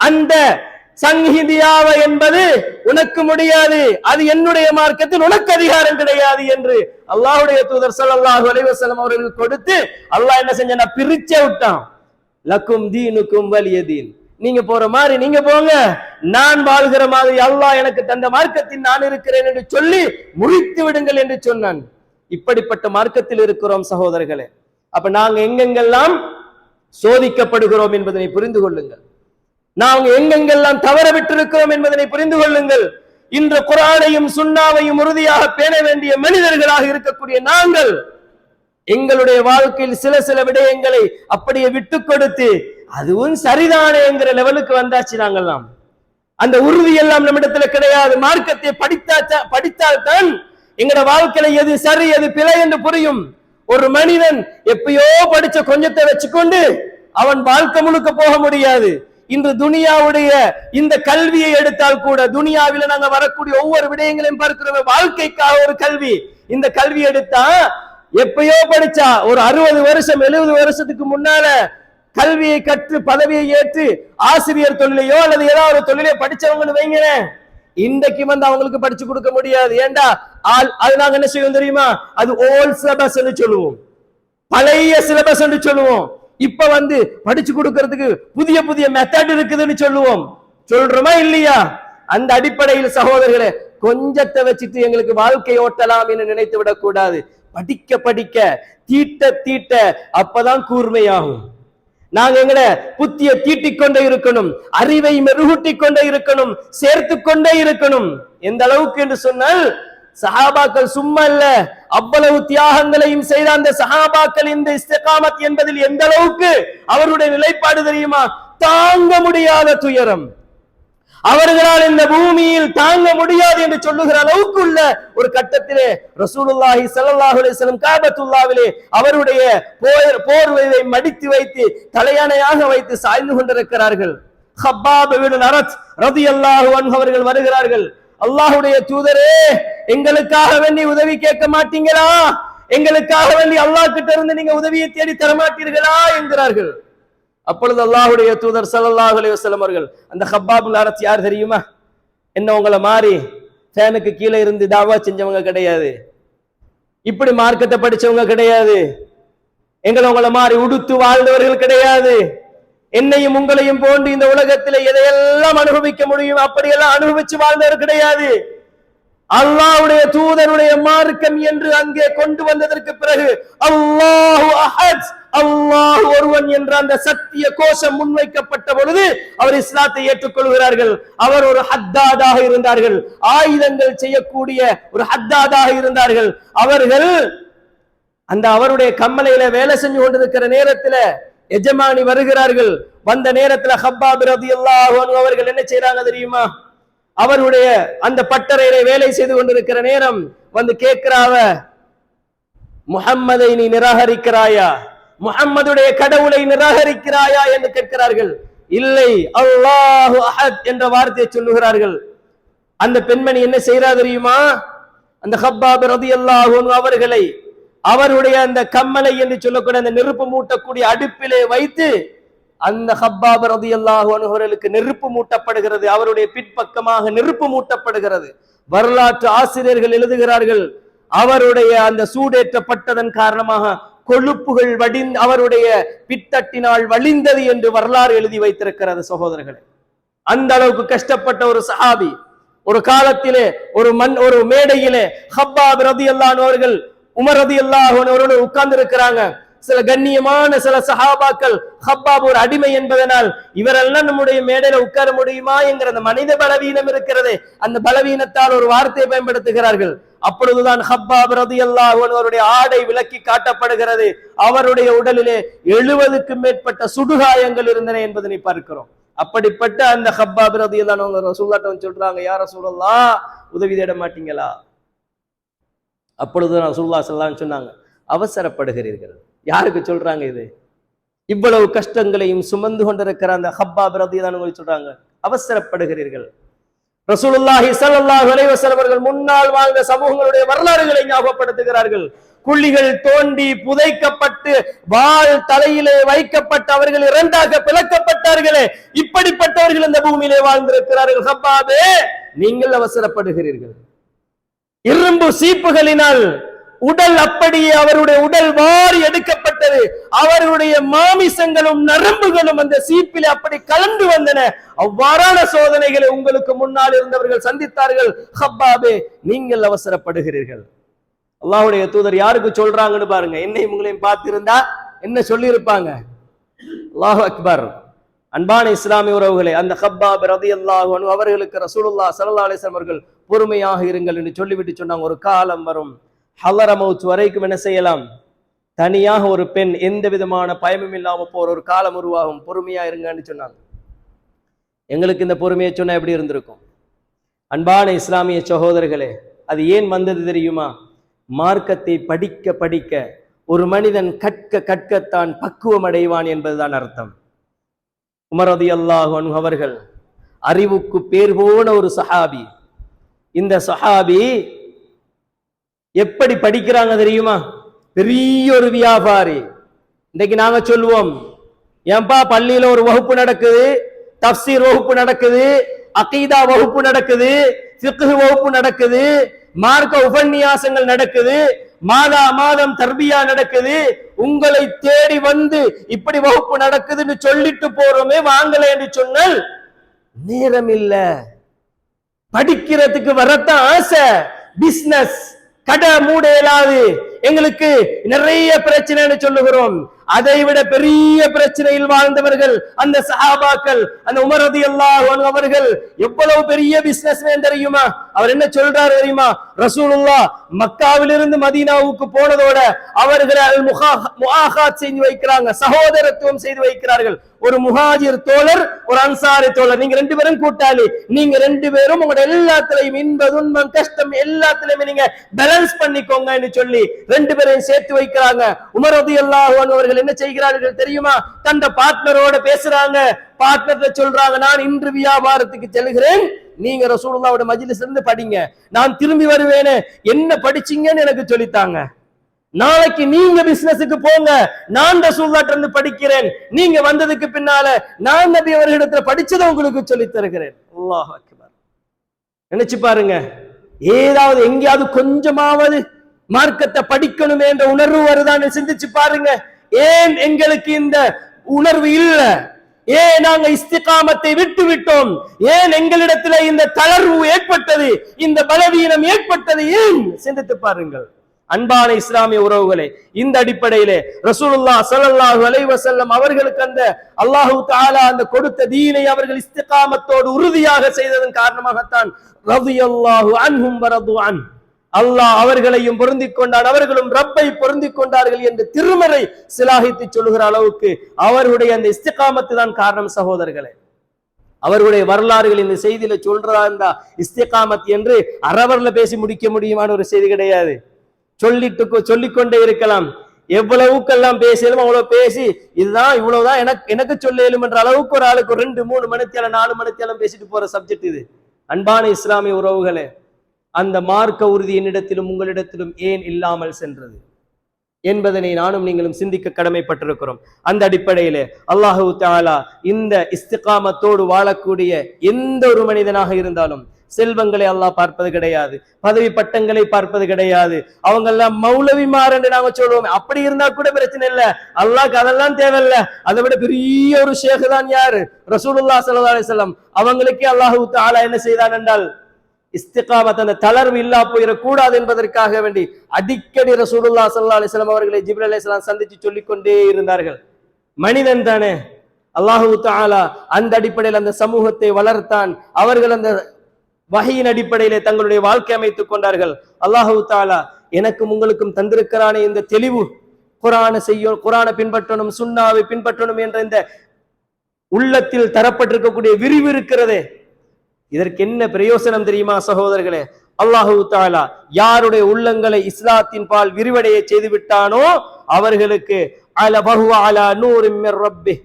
அந்த சங்ஹிதியாவ என்பது உனக்கு முடியாது, அது என்னுடைய மார்க்கத்தில் உனக்கு அதிகாரம் கிடையாது என்று அல்லாஹ்வுடைய தூதர் ஸல்லல்லாஹு அலைஹி வஸல்லம் அவர்களுக்கு கொடுத்து அல்லாஹ் என்ன செஞ்சானா? பிரிச்சே விட்டான். லக்கும் தீனுக்கும் வலிய தீன். நீங்க போற மாதிரி நீங்க போங்க, நான் வாழ்கிற மாதிரி அல்லாஹ் எனக்கு தந்த மார்க்கத்தில் நான் இருக்கிறேன் என்று சொல்லி முறித்து விடுங்கள் என்று சொன்னான். இப்படிப்பட்ட மார்க்கத்தில் இருக்கிறோம் சகோதரர்களே. அப்ப நாங்க எங்கெங்கெல்லாம் சோதிக்கப்படுகிறோம் என்பதனை புரிந்து கொள்ளுங்கள். நாங்க எங்கெங்கெல்லாம் தவற விட்டிருக்கிறோம் என்பதனை புரிந்து கொள்ளுங்கள். இன்று குர்ஆனையும் சுன்னாவையும் உறுதியாக பேண வேண்டிய மனிதர்களாக இருக்கக்கூடிய நாங்கள் எங்களுடைய வாழ்க்கையில் சில சில விடயங்களை அப்படியே விட்டு கொடுத்து அதுவும் சரிதானே என்கிற லெவலுக்கு வந்தாச்சு. நாங்கெல்லாம் அந்த உறுதி எல்லாம் நம்மிடத்துல கிடையாது. மார்க்கத்தை படித்தால்தான் எங்களோட வாழ்க்கையில எது சரி எது பிழை என்று புரியும். ஒரு மனிதன் எப்பயோ படிச்ச கொஞ்சத்தை வச்சுக்கொண்டு அவன் வாழ்க்கை முழுக்க போக முடியாது. இன்று துனியாவுடைய இந்த கல்வியை எடுத்தால் கூட துனியாவில நாங்க வரக்கூடிய ஒவ்வொரு விடயங்களையும் பார்க்கிறோம். வாழ்க்கைக்காக ஒரு கல்வி, இந்த கல்வி எடுத்தா எப்பயோ படிச்சா ஒரு 60 வருஷம் 70 வருஷத்துக்கு முன்னால கல்வியை கற்று பதவியை ஏற்று ஆசிரியர் தொழிலையோ அல்லது ஏதாவது ஒரு தொழிலை படிச்சவங்கன்னு வைங்களேன், இன்றைக்கு வந்து அவங்களுக்கு படிச்சு கொடுக்க முடியாது. ஏண்டா அது நாங்க என்ன செய்வோம் தெரியுமா? அது ஓல்ட் சிலபஸ் என்று சொல்லுவோம், பழைய சிலபஸ் என்று சொல்லுவோம். இப்ப வந்து படிச்சு கொடுக்கிறதுக்கு புதிய புதிய மெத்தட் இருக்குதுன்னு சொல்லுவோம். சொல்றோமா இல்லையா? அந்த அடிப்படையில் சகோதரர்களே, கொஞ்சத்தை வச்சுட்டு எங்களுக்கு வாழ்க்கை ஓட்டலாம் என்று நினைத்து விடக்கூடாது. படிக்க படிக்க தீட்ட தீட்ட அப்பதான் கூர்மையாகும். நாங்க எங்கட புத்திய தீட்டிக் கொண்டே இருக்கணும், அறிவை மெருகூட்டிக் கொண்டே இருக்கணும், சேர்த்து கொண்டே இருக்கணும். எந்த அளவுக்கு என்று சொன்னால், சஹாபாக்கள் சும்மா இல்ல, அவ்வளவு தியாகங்களையும் செய்த அந்த சஹாபாக்கள் இந்த இஸ்திகாமத் என்பதில் எந்த அளவுக்கு அவருடைய நிலைப்பாடு தெரியுமா? தாங்க முடியாத துயரம், அவர்களால் இந்த பூமியில் தாங்க முடியாது என்று சொல்லுகிற அளவுக்கு உள்ள ஒரு கட்டத்திலே ரசூலுல்லாஹி ஸல்லல்லாஹு அலைஹி வஸல்லம் காபத்துல்லாவிலே அவருடைய போர்வையை மடித்து வைத்து தலையணையாக வைத்து சாய்ந்து கொண்டிருக்கிறார்கள். ஹப்பாப் இப்னு அரத் ரலியல்லாஹு அன்ஹு அவர்கள் வருகிறார்கள். அல்லாஹ்வுடைய தூதரே, எங்களுக்காக வேண்டி உதவி கேட்க மாட்டீங்களா? எங்களுக்காக வேண்டி அல்லாஹ் கிட்ட இருந்து நீங்க உதவியை தேடி தர மாட்டீர்களா என்கிறார்கள். அப்பொழுது அல்லாஹ்வுடைய தூதர் ஸல்லல்லாஹு அலைஹி வஸல்லம் அவர்கள், அந்த ஹப்பாப் இப்னு அரத் யார் தெரியுமா? என்ன உங்களை மாறி ஃபேனுக்கு கீழே இருந்து தாவா செஞ்சவங்க கிடையாது, இப்படி மார்க்கத்தை படிச்சவங்க கிடையாது, எங்களை உங்களை மாறி உடுத்து வாழ்ந்தவர்கள் கிடையாது. என்னையும் உங்களையும் போன்று இந்த உலகத்திலே எதையெல்லாம் அனுபவிக்க முடியும் அப்படியெல்லாம் அனுபவிச்சு வாழ்ந்தவர் கிடையாது. அல்லாஹ்வுடைய தூதருடைய மார்க்கம் என்று அங்கே கொண்டு வந்ததற்கு பிறகு அல்லாஹு அஹத், அல்லாஹ் ஒருவன் என்ற அந்த சத்திய கோஷம் முன்வைக்கப்பட்ட பொழுது அவர் இஸ்லாத்தை ஏற்றுக்கொள்கிறார்கள். அவர் ஒரு ஹத்தாதாக இருந்தார்கள், ஆயுதங்கள் செய்யக்கூடிய ஒரு ஹத்தாதாக இருந்தார்கள். அவர்கள் அந்த அவருடைய கம்மலையில வேலை செஞ்சு கொண்டிருக்கிற நேரத்துல எஜமானி வருகிறார்கள். வந்த நேரத்துல ஹப்பாப் ரலியல்லாஹு அன்ஹு அவர்கள் என்ன செய்றாங்க தெரியுமா? அவருடைய அந்த பட்டறையில வேலை செய்து கொண்டிருக்கிற நேரம் வந்து கேட்கிறாவ, முஹம்மதை நீ நிராகரிக்கிறாயா, முஹம்மதுடைய கடவுளை நிராகரிக்கிறாயா என்று கேட்கிறார்கள். இல்லை, அல்லாஹு அஹத் என்ற வார்த்தையை சொல்லுகிறார்கள். அந்த பெண்மணி என்ன செய்றா தெரியுமா? அந்த ஹப்பாப் ரலியல்லாஹு அன்ஹு அவர்களை அவருடைய அந்த கம்மலை என்று சொல்லக்கூடிய அந்த நெருப்பு மூட்டக்கூடிய அடுப்பிலே வைத்து அந்த ஹப்பாப் ரலியல்லாஹு அன்ஹு அவர்களுக்கு நெருப்பு மூட்டப்படுகிறது. அவருடைய பின்பக்கமாக நெருப்பு மூட்டப்படுகிறது. வரலாற்று ஆசிரியர்கள் எழுதுகிறார்கள், அவருடைய அந்த சூடேற்றப்பட்டதன் காரணமாக கொழுப்புகள் அவருடைய பித்தட்டினால் வழிந்தது என்று வரலாறு எழுதி வைத்திருக்கிறது. சகோதரர்களே, அந்த அளவுக்கு கஷ்டப்பட்ட ஒரு சஹாபி. ஒரு காலத்திலே ஒரு மேடையிலே ஹப்பாப் ரலியல்லாஹு அன்ஹு அவர்கள் உமர் ரலியல்லாஹு அன்ஹு அவரோடு உட்கார்ந்து இருக்கிறாங்க. சில கண்ணியமான சில சஹாபாக்கள் ஹப்பாப் ஒரு அடிமை என்பதனால் இவரெல்லாம் நம்முடைய மேடையில உட்கார முடியுமா என்கிற அந்த மனித பலவீனம் இருக்கிறது, அந்த பலவீனத்தால் ஒரு வார்த்தையை பயன்படுத்துகிறார்கள். அப்பொழுதுதான் ஹப்பாப் ரலியல்லாஹு அன்ஹு அவருடைய ஆடை விலக்கி காட்டப்படுகிறது. அவருடைய உடலிலே 70க்கும் மேற்பட்ட சுடுகாயங்கள் இருந்தன என்பதனை பார்க்கிறோம். அப்படிப்பட்ட அந்த ஹப்பாப் ரலியல்லாஹு அன்ஹு ரசூலுல்லாஹ்ட்ட சொல்றாங்க, யா ரசூலல்லாஹ், உதவி தேட மாட்டீங்களா? அப்பொழுது ரசூலுல்லாஹ் ஸல்லல்லாஹு அலைஹி வஸல்லம் சொன்னாங்க, அவசரப்படுகிறீர்கள். யாருக்கு சொல்றாங்க இது? இவ்வளவு கஷ்டங்களையும் சுமந்து கொண்டிருக்கிற அந்த ஹப்பாப் ரலியல்லாஹு அன்ஹு சொல்றாங்க, அவசரப்படுகிறீர்கள். ரசூலுல்லாஹி ஸல்லல்லாஹு அலைஹி வஸல்லம் அவர்கள் முன்னால் வாழ்ந்த சமூகங்களுடைய வரலாறுகளை ஞாபகப்படுத்துகிறார்கள். குழிகள் தோண்டி புதைக்கப்பட்டு வாள் தலையிலே வைக்கப்பட்டு அவர்கள் இரண்டாக பிளக்கப்பட்டார்களே, இப்படிப்பட்டவர்கள் இந்த பூமியிலே வாழ்ந்திருக்கிறார்கள். ஹப்பாபே, நீங்கள் அவசரப்படுகிறீர்கள். இரும்பு சீப்புகளினால் உடல் அப்படியே அவருடைய உடல் வாரி எடுக்கப்பட்டது. அவருடைய மாமிசங்களும் நரம்புகளும் அந்த சீப்பிலே அப்படி கலந்து வந்தன. அவ்வாறான சோதனைகளை உங்களுக்கு முன்னால் இருந்தவர்கள் சந்தித்தார்கள். ஹப்பாபே, நீங்கள் அவசரப்படுகிறீர்கள். அல்லாஹ்வுடைய தூதர் யாருக்கு சொல்றாங்கன்னு பாருங்க. என்னையும் உங்களையும் பார்த்திருந்தா என்ன சொல்லி இருப்பாங்க? அல்லாஹு அக்பர். அன்பான இஸ்லாமிய உறவுகளே, அந்த ஹப்பாப் ரலியல்லாஹு அன்ஹு அவர்களுக்கு ரசூலுல்லாஹ் ஸல்லல்லாஹு அலைஹி வஸல்லம் அவர்கள் பொறுமையாக இருங்கள் என்று சொல்லிவிட்டு சொன்னாங்க, ஒரு காலம் வரும், ஹலர மௌத் வரைக்கும் என்ன செய்யலாம், தனியாக ஒரு பெண் எந்த விதமான பயமும் இல்லாம போற ஒரு காலம் உருவாகும், பொறுமையா இருங்கன்னு சொன்னாங்க. எங்களுக்கு இந்த பொறுமையை சொன்னா எப்படி இருந்திருக்கும்? அன்பான இஸ்லாமிய சகோதரர்களே, அது ஏன் வந்தது தெரியுமா? மார்க்கத்தை படிக்க படிக்க ஒரு மனிதன் கற்க கற்கத்தான் பக்குவம் அடைவான் என்பதுதான் அர்த்தம். உமர் ரலியல்லாஹு அன்ஹு அவர்கள் அறிவுக்கு பேர் போன ஒரு சஹாபி. இந்த சஹாபி எப்படி படிக்கிறாங்க தெரியுமா? பெரிய ஒரு வியாபாரி. இன்னைக்கு நாங்க சொல்லுவோம், ஏன்பா பள்ளியில ஒரு வகுப்பு நடக்குது, தஃப்சீர் வகுப்பு நடக்குது, அகீதா வகுப்பு நடக்குது, ஃபிக்ஹ் வகுப்பு நடக்குது, மார்க்க உபன்யாசங்கள் நடக்குது, மாதா மாதம் தர்பியா நடக்குது, உங்களை தேடி வந்து இப்படி வகுப்பு நடக்குதுன்னு சொல்லிட்டு போறோமே, வாங்கல என்று சொன்னால் நேரம் இல்ல. படிக்கிறதுக்கு வரத்தான் ஆசை, பிசினஸ் கடை மூட இயலாது, எங்களுக்கு நிறைய பிரச்சனைன்னு சொல்லுகிறோம். அதை விட பெரிய பிரச்சனையில் வாழ்ந்தவர்கள் அந்த சஹாபாக்கள், அந்த உமர் ரலியல்லாஹு அன்ஹு அவர்கள் எவ்வளவு பெரிய பிசினஸ்மேன் தெரியுமா? அவர் என்ன சொல்றாரு தெரியுமா? ரசூலுல்லாஹ் மக்காவிலிருந்து மதீனாவுக்கு போனதோட அவர்கள் முஆஹாத் செய்து வைக்கிறாங்க, சகோதரத்துவம் செய்து வைக்கிறார்கள். ஒரு முஹாஜிர் தோழர், ஒரு அன்சாரி தோழர், நீங்க ரெண்டு பேரும் கூட்டாளி, நீங்க ரெண்டு பேரும் உங்களோட எல்லாத்திலையும் இன்ப துன்பம் கஷ்டம் எல்லாத்திலையுமே நீங்க பேலன்ஸ் பண்ணிக்கோங்கன்னு சொல்லி ரெண்டு பேரையும் சேர்த்து வைக்கிறாங்க. உமர் ரலியல்லாஹு அன்ஹு அவர்கள் என்ன செய்கிறார்கள் தெரியுமா? தந்த பார்ட்னரோட பேசுறாங்க. பார்ட்னர் சொல்றாங்க, நான் இன்று வியாபாரத்துக்கு செல்கிறேன், நீங்க ரசூலுல்லாஹ்வோட மஜ்லிஸ்ல இருந்து படிங்க, நான் திரும்பி வருவேனே, என்ன படிச்சீங்கன்னு எனக்கு சொல்லித்தாங்க. நாளைக்கு நீங்க பிசினஸுக்கு போங்க, நான் ரசூலுல்லாஹ்ட்ட இருந்து படிக்கிறேன், நீங்க வந்ததுக்கு பின்னால நான் நபி அவர்களிடத்துல படிச்சதை உங்களுக்கு சொல்லி தருகிறேன். அல்லாஹ் அக்பர். நினைச்சு பாருங்க, ஏதாவது எங்கேயாவது கொஞ்சமாவது மார்க்கத்தை படிக்கணுமே என்ற உணர்வு வருதான்னு சிந்திச்சு பாருங்க. ஏன் எங்களுக்கு இந்த உணர்வு இல்ல? ஏன் நாங்க இஸ்திகாமத்தை விட்டு விட்டோம்? ஏன் எங்களிடத்துல இந்த தளர்வு ஏற்பட்டது, இந்த பலவீனம் ஏற்பட்டது? ஏன் சிந்தித்து பாருங்கள். அன்பான இஸ்லாமிய உறவுகளே, இந்த அடிப்படையிலே ரசூலுல்லாஹ் ஸல்லல்லாஹு அலைஹி வஸல்லம் அவர்களுக்கு அந்த அல்லாஹு தஆலா அந்த கொடுத்த தீனை அவர்கள் இஸ்திகாமத்தோடு உறுதியாக செய்ததன் காரணமாகத்தான் ரலியல்லாஹு அன்ஹும் வரது அன், அல்லாஹ் அவர்களையும் பொருந்திக் கொண்டான், அவர்களும் ரப்பை பொருந்திக் கொண்டார்கள் என்று திருமறை சிலாகித்து சொல்லுகிற அளவுக்கு அவருடைய அந்த இஸ்திகாமத்து தான் காரணம். சகோதரர்களே, அவருடைய வரலாறுகள் இந்த செய்தியில சொல்றதா இருந்தா இஸ்திகாமத் என்று அரவர்ல பேசி முடிக்க முடியுமான ஒரு செய்தி கிடையாது. சொல்லிக்கொண்டே இருக்கலாம். எவ்வளவுக்கெல்லாம் பேசலும் அவ்வளவு பேசி இதுதான் இவ்வளவுதான் எனக்கு சொல்லும் என்ற அளவுக்கு ஒரு ஆளுக்கு 2-3 மணித்தியாலம் 4 மணித்தியாலம் பேசிட்டு போற சப்ஜெக்ட் இது. அன்பான இஸ்லாமிய உறவுகளே, அந்த மார்க்க உறுதி என்னிடத்திலும் உங்களிடத்திலும் ஏன் இல்லாமல் சென்றது என்பதனை நானும் நீங்களும் சிந்திக்க கடமைப்பட்டிருக்கிறோம். அந்த அடிப்படையிலே அல்லாஹு தஆலா இந்த இஸ்திகாமத்தோடு வாழக்கூடிய எந்த ஒரு மனிதனாக இருந்தாலும் செல்வங்களை அல்லாஹ் பார்ப்பது கிடையாது, பதவி பட்டங்களை பார்ப்பது கிடையாது. அவங்க எல்லாம் மௌலவிமார் என்று நாங்க சொல்லுவோம், அப்படி இருந்தா கூட பிரச்சனை இல்லை, அல்லாஹ்க்கு அதெல்லாம் தேவையில்ல. அதை விட பெரிய ஒரு ஷேக் தான் யாரு? ரசூலுல்லாஹ் ஸல்லல்லாஹு அலைஹி வஸல்லம். அவங்களுக்கே அல்லாஹு தஆலா என்ன செய்தான் என்றால் இஸ்திகாமத், அந்த தளர்வு இல்லா போயிடக்கூடாது என்பதற்காக வேண்டி அடிக்கடி ரசூலுல்லாஹ் ஸல்லல்லாஹு அலைஹி வஸல்லம் அவர்களை ஜிப்ரீல் அலைஹிஸ்ஸலாம் சந்திச்சு சொல்லிக்கொண்டே இருந்தார்கள். மனிதன் தானே, அல்லாஹு தஆலா அந்த அடிப்படையில் அந்த சமூகத்தை வளர்த்தான். அவர்கள் அந்த வஹீயின் அடிப்படையிலே தங்களுடைய வாழ்க்கை அமைத்துக் கொண்டார்கள். அல்லாஹு தஆலா எனக்கும் உங்களுக்கும் தந்திருக்கிறானே இந்த தெளிவு, குர்ஆனை பின்பற்றணும், சுன்னாவை பின்பற்றணும் என்ற இந்த உள்ளத்தில் தரப்பட்டிருக்கக்கூடிய விரிவு இருக்கிறதே, இதற்கு என்ன பிரயோசனம் தெரியுமா சகோதரர்களே? அல்லாஹு தஆலா யாருடைய உள்ளங்களை இஸ்லாத்தின் பால் விரிவடைய செய்து விட்டானோ அவர்களுக்கு அலா நூரின் மிர் ரப்பிஹ்,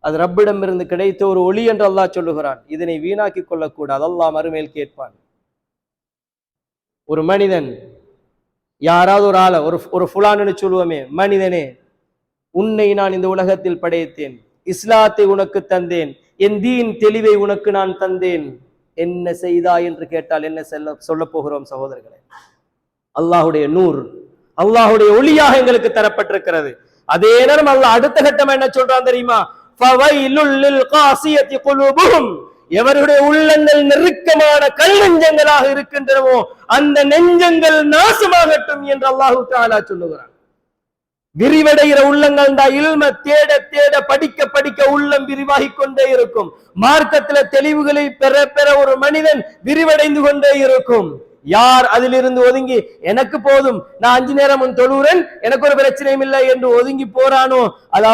அது ரப்பிடம் இருந்து கிடைத்த ஒரு ஒளி என்று அல்லாஹ் சொல்லுகிறான். இதனை வீணாக்கி கொள்ளக்கூடாது, அல்லாஹ் மறுமையில் கேட்பான். ஒரு மனிதன், யாராவது ஒரு ஆளை ஒரு ஃபுலான்னு சொல்லுவோமே, மனிதனே உன்னை நான் இந்த உலகத்தில் படைத்தேன், இஸ்லாத்தை உனக்கு தந்தேன், என் தீன் தெளிவை உனக்கு நான் தந்தேன், என்ன செய்தாய் என்று கேட்டால் என்ன சொல்ல போகிறோம் சகோதரர்களே? அல்லாஹுடைய நூர், அல்லாஹுடைய ஒளியாக எங்களுக்கு தரப்பட்டிருக்கிறது. அதே நேரம் அல்லாஹ் அடுத்த கட்டம் என்ன சொல்றான் தெரியுமா? எவருடைய உள்ளங்கள் நெருக்கமான கல் நெஞ்சங்களாக இருக்கின்றனவோ அந்த நெஞ்சங்கள் நாசமாகட்டும் என்று அல்லாஹு தஆலா சொல்லுகிறான். விரிவடைகிற உள்ளங்கள் தான் இல்ம தேட தேட படிக்க படிக்க உள்ளம் விரிவாகி கொண்டே இருக்கும். மார்க்கத்துல தெளிவுகளை பெற பெற ஒரு மனிதன் விரிவடைந்து கொண்டே இருக்கும். யார் அதிலிருந்து ஒதுங்கி எனக்கு போதும், நான் 5 நேரமும் தொழுகிறேன், எனக்கு ஒரு பிரச்சனையும் இல்லை என்று ஒதுங்கி போறானோ அது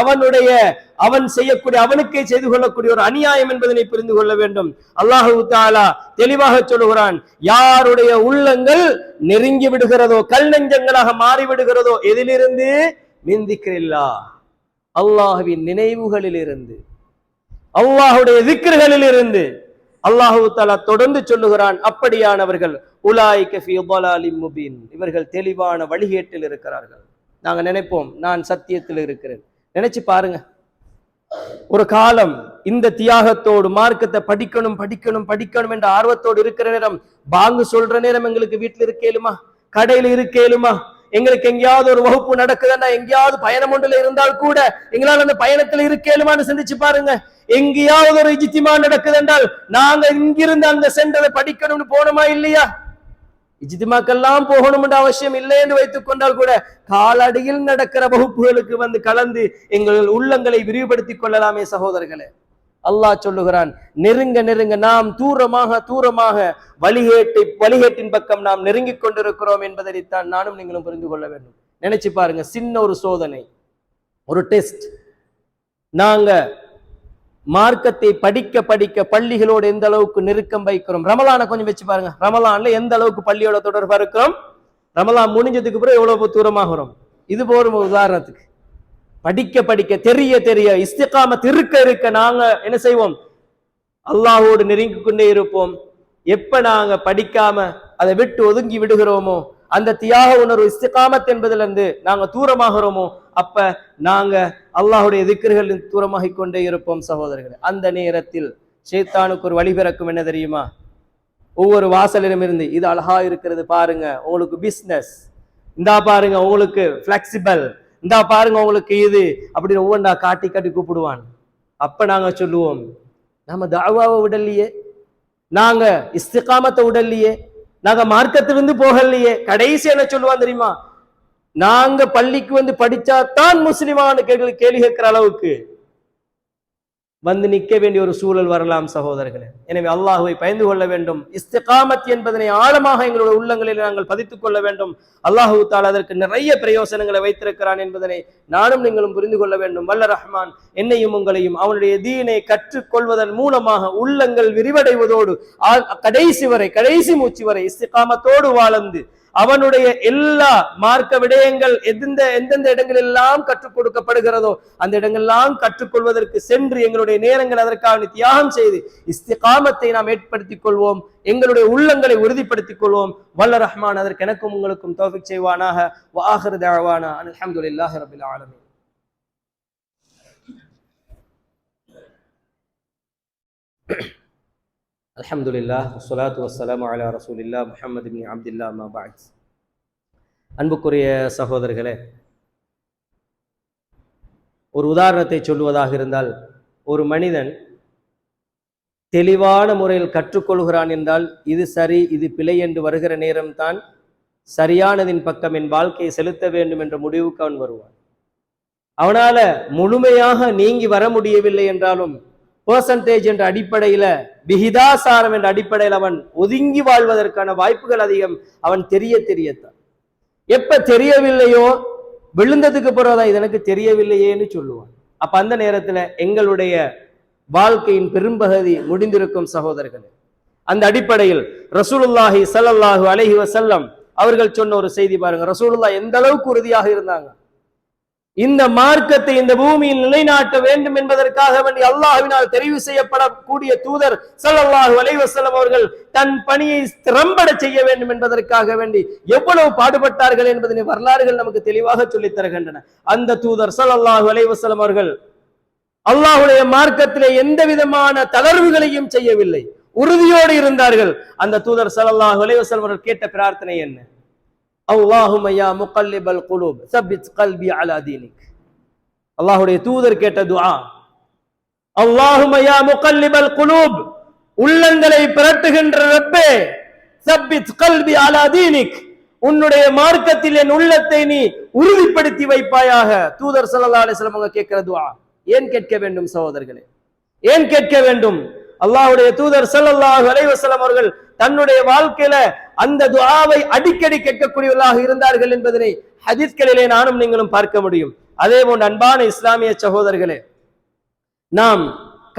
அவன் செய்யக்கூடிய, அவனுக்கே செய்து கொள்ளக்கூடிய ஒரு அநியாயம் என்பதனை புரிந்து கொள்ள வேண்டும். அல்லாஹு தஆலா தெளிவாக சொல்லுகிறான், யாருடைய உள்ளங்கள் நெருங்கி விடுகிறதோ, கல் நெஞ்சங்களாக மாறி விடுகிறதோ, எதிலிருந்து? மின் திக்ரில்லாஹ், அல்லாஹ்வின் நினைவுகளில் இருந்து, அல்லாஹ்வுடைய திக்ர்களில் இருந்து. அல்லாஹு தஆலா தொடர்ந்து சொல்லுகிறான், அப்படியானவர்கள் உலாயிக ஃபீ ضلالின் முபீன், இவர்கள் தெளிவான வழிகேட்டில் இருக்கிறார்கள். நாங்க நினைப்போம் நான் சத்தியத்தில் இருக்கிறேன். நினைச்சு பாருங்க, ஒரு காலம் இந்த தியாகத்தோடு மார்க்கத்தை படிக்கணும் படிக்கணும் படிக்கணும் என்ற ஆர்வத்தோடு இருக்கிற நேரம், பாங்கு சொல்ற நேரம் எங்களுக்கு வீட்டில் இருக்கேலுமா, கடையில் இருக்கேலுமா, எங்களுக்கு எங்கேயாவது ஒரு வகுப்பு நடக்குதுன்னா, எங்கேயாவது பயணம் ஒன்றுல இருந்தால் கூட எங்களால் அந்த பயணத்தில் இருக்கேலுமான்னு சிந்திச்சு பாருங்க. எங்கேயாவது ஒரு இஜ்திமா நடக்குது என்றால் நாங்க இங்கிருந்து அங்க சென்றதை படிக்கணும்னு போனோமா இல்லையா? இஜ்திமாக்கெல்லாம் போகணும் என்ற அவசியம் இல்லை என்று வைத்துக் கொண்டால் கூட காலடியில் நடக்கிற வகுப்புகளுக்கு வந்து கலந்து எங்கள் உள்ளங்களை விரிவுபடுத்திக் கொள்ளலாமே சகோதரர்களே. அல்லாஹ் சொல்லுகிறான், நெருங்க நெருங்க நாம் தூரமாக வழிகேட்டின் பக்கம் நாம் நெருங்கிக் கொண்டிருக்கிறோம் என்பதைத்தான் நானும் நீங்களும் புரிந்து கொள்ள வேண்டும். நினைச்சு பாருங்க, சின்ன ஒரு சோதனை, ஒரு டெஸ்ட். நாங்க மார்க்கத்தை படிக்க பள்ளிகளோடு எந்த அளவுக்கு நெருக்கம் வைக்கிறோம். ரமலான கொஞ்சம் வச்சு பாருங்க, ரமலான்ல எந்த அளவுக்கு பள்ளியோட தொடர்பா இருக்கிறோம், ரமலான் முடிஞ்சதுக்கு பிறகு எவ்வளவு தூரமாகிறோம். இது போற உதாரணத்துக்கு படிக்க தெரிய இஸ்திகாமத் இருக்க நாங்க என்ன செய்வோம், அல்லாஹோடு நெருங்கி கொண்டே இருப்போம். எப்ப நாங்க படிக்காம அதை விட்டு ஒதுங்கி விடுகிறோமோ, அந்த தியாக உணர்வு இஸ்திகாமத் என்பதிலிருந்து நாங்க தூரமாகிறோமோ, அப்ப நாங்க அல்லாஹுடைய திக்ர்களில் தூரமாகிக் கொண்டே இருப்போம் சகோதரர்களே. அந்த நேரத்தில் ஷைத்தானுக்கு ஒரு வழி பிறக்கும். என்ன தெரியுமா? ஒவ்வொரு வாசலிலும் இருந்து, இது அழகா இருக்கிறது பாருங்க, உங்களுக்கு பிசினஸ், இந்தா பாருங்க உங்களுக்கு பிளெக்சிபிள், இந்தா பாருங்க உங்களுக்கு இது அப்படின்னு ஒவ்வொன்றா காட்டி கூப்பிடுவான். அப்ப நாங்க சொல்லுவோம், நாம தாவாவை விடலையே, நாங்க இஸ்திகாமத்தை விடலையே, நாங்க மார்க்கத்திலிருந்து போகலையே. கடைசி என்ன சொல்லுவான் தெரியுமா? நாங்க பள்ளிக்கு வந்து படிச்சாதான் முஸ்லிமான கேள்வி கேட்கிற அளவுக்கு வந்து நிற்க வேண்டிய ஒரு சூழல் வரலாம் சகோதரர்களே. எனவே அல்லாஹுவை பயந்து கொள்ள வேண்டும். இஸ்திகாமத் என்பதனை ஆழமாக எங்களுடைய உள்ளங்களில் நாங்கள் பதித்துக் கொள்ள வேண்டும். அல்லாஹு தஆலா அதற்கு நிறைய பிரயோசனங்களை வைத்திருக்கிறான் என்பதனை நானும் நீங்களும் புரிந்து கொள்ள வேண்டும். வல்ல ரஹ்மான் என்னையும் உங்களையும் அவனுடைய தீனை கற்றுக்கொள்வதன் மூலமாக உள்ளங்கள் விரிவடைவதோடு கடைசி மூச்சு வரை இஸ்திகாமத்தோடு வாழ்ந்து அவனுடைய எல்லா மார்க்க விடயங்கள் எந்தெந்த இடங்கள் எல்லாம் கற்றுக் கொடுக்கப்படுகிறதோ அந்த இடங்கள்லாம் கற்றுக்கொள்வதற்கு சென்று எங்களுடைய நேரங்கள் அதற்காக தியாகம் செய்து இஸ்திகாமத்தை நாம் ஏற்படுத்திக் கொள்வோம். எங்களுடைய உள்ளங்களை உறுதிப்படுத்திக் கொள்வோம். வல்ல ரஹ்மான் அதற்கு எனக்கும் உங்களுக்கும் தௌஃபீக் செய்வானாக. வ ஆகிரு தஅவானா அல்ஹம்துலில்லாஹி ரப்பில் ஆலமீன். அல்ஹம்துலில்லாஹ் வஸ்ஸலாத்து வஸ்ஸலாமு அலா ரசூலில்லாஹ் முஹம்மது இப்னு அப்துல்லாஹ் அம்மா பஅத். அன்புக்குரிய சகோதரர்களே, ஒரு உதாரணத்தை சொல்லுவதாக இருந்தால், ஒரு மனிதன் தெளிவான முறையில் கற்றுக்கொள்கிறான் என்றால் இது சரி இது பிழை என்று வருகிற நேரம்தான் சரியானதின் பக்கம் என் வாழ்க்கையை செலுத்த வேண்டும் என்ற முடிவுக்கு அவன் வருவான். அவனால முழுமையாக நீங்கி வர முடியவில்லை என்றாலும் பெர்சன்டேஜ் என்ற அடிப்படையில, விகிதாசாரம் என்ற அடிப்படையில் அவன் ஒதுங்கி வாழ்வதற்கான வாய்ப்புகள் அதிகம். அவன் தெரியத்தான். எப்ப தெரியவில்லையோ விழுந்ததுக்கு பிறகுதான் இது எனக்கு தெரியவில்லையேன்னு சொல்லுவான். அப்ப அந்த நேரத்துல எங்களுடைய வாழ்க்கையின் பெரும்பகுதி முடிந்திருக்கும் சகோதரர்களே. அந்த அடிப்படையில் ரசூலுல்லாஹி ஸல்லல்லாஹு அலைஹி வஸல்லம் அவர்கள் சொன்ன ஒரு செய்தி பாருங்க. ரசூலுல்லாஹ் எந்த அளவுக்கு உறுதியாக இருந்தாங்க. இந்த மார்க்கத்தை இந்த பூமியில் நிலைநாட்ட வேண்டும் என்பதற்காக வேண்டி அல்லாஹ்வினால் தெரிவு செய்யப்படக்கூடிய தூதர் ஸல்லல்லாஹு அலைஹி வஸல்லம் அவர்கள் தன் பணியை திறம்பட செய்ய வேண்டும் என்பதற்காக வேண்டி எவ்வளவு பாடுபட்டார்கள் என்பதனை வரலாறுகள் நமக்கு தெளிவாக சொல்லித் தருகின்றன. அந்த தூதர் ஸல்லல்லாஹு அலைஹி வஸல்லம் அவர்கள் அல்லாஹ்வுடைய மார்க்கத்திலே எந்த விதமான தளர்வுகளையும் செய்யவில்லை, உறுதியோடு இருந்தார்கள். அந்த தூதர் ஸல்லல்லாஹு அலைஹி வஸல்லம் அவர்கள் கேட்ட பிரார்த்தனை என்ன? அல்லாஹும்ம யா முகல்லிபல் குலூப் சப்பித் கல்பி அலா தீனிக். அல்லாஹ்வுடைய தூதர் கேட்ட துஆ, அல்லாஹும்ம யா முகல்லிபல் குலூப், உள்ளங்களை பிரட்டுகின்ற ரப்பே, சப்பித் கல்பி அலா தீனிக், உன்னுடைய மார்க்கத்தில் என் உள்ளத்தை நீ உறுதிப்படுத்தி வைப்பாயாக. தூதர் ஸல்லல்லாஹு அலைஹி வஸல்லம் அவங்க கேட்கிற துஆ. ஏன் கேட்க வேண்டும் சகோதரர்களே? ஏன் கேட்க வேண்டும்? அல்லாஹ்வுடைய தூதர் ஸல்லல்லாஹு அலைஹி வஸல்லம் அவர்கள் தன்னுடைய வாழ்க்கையில அந்த துஆவை அடிக்கடி கேட்கக்கூடியவர்களாக இருந்தார்கள் என்பதனை ஹதீஸ்களிலே நானும் நீங்களும் பார்க்க முடியும். அதே போன்று அன்பான இஸ்லாமிய சகோதரர்களே, நாம்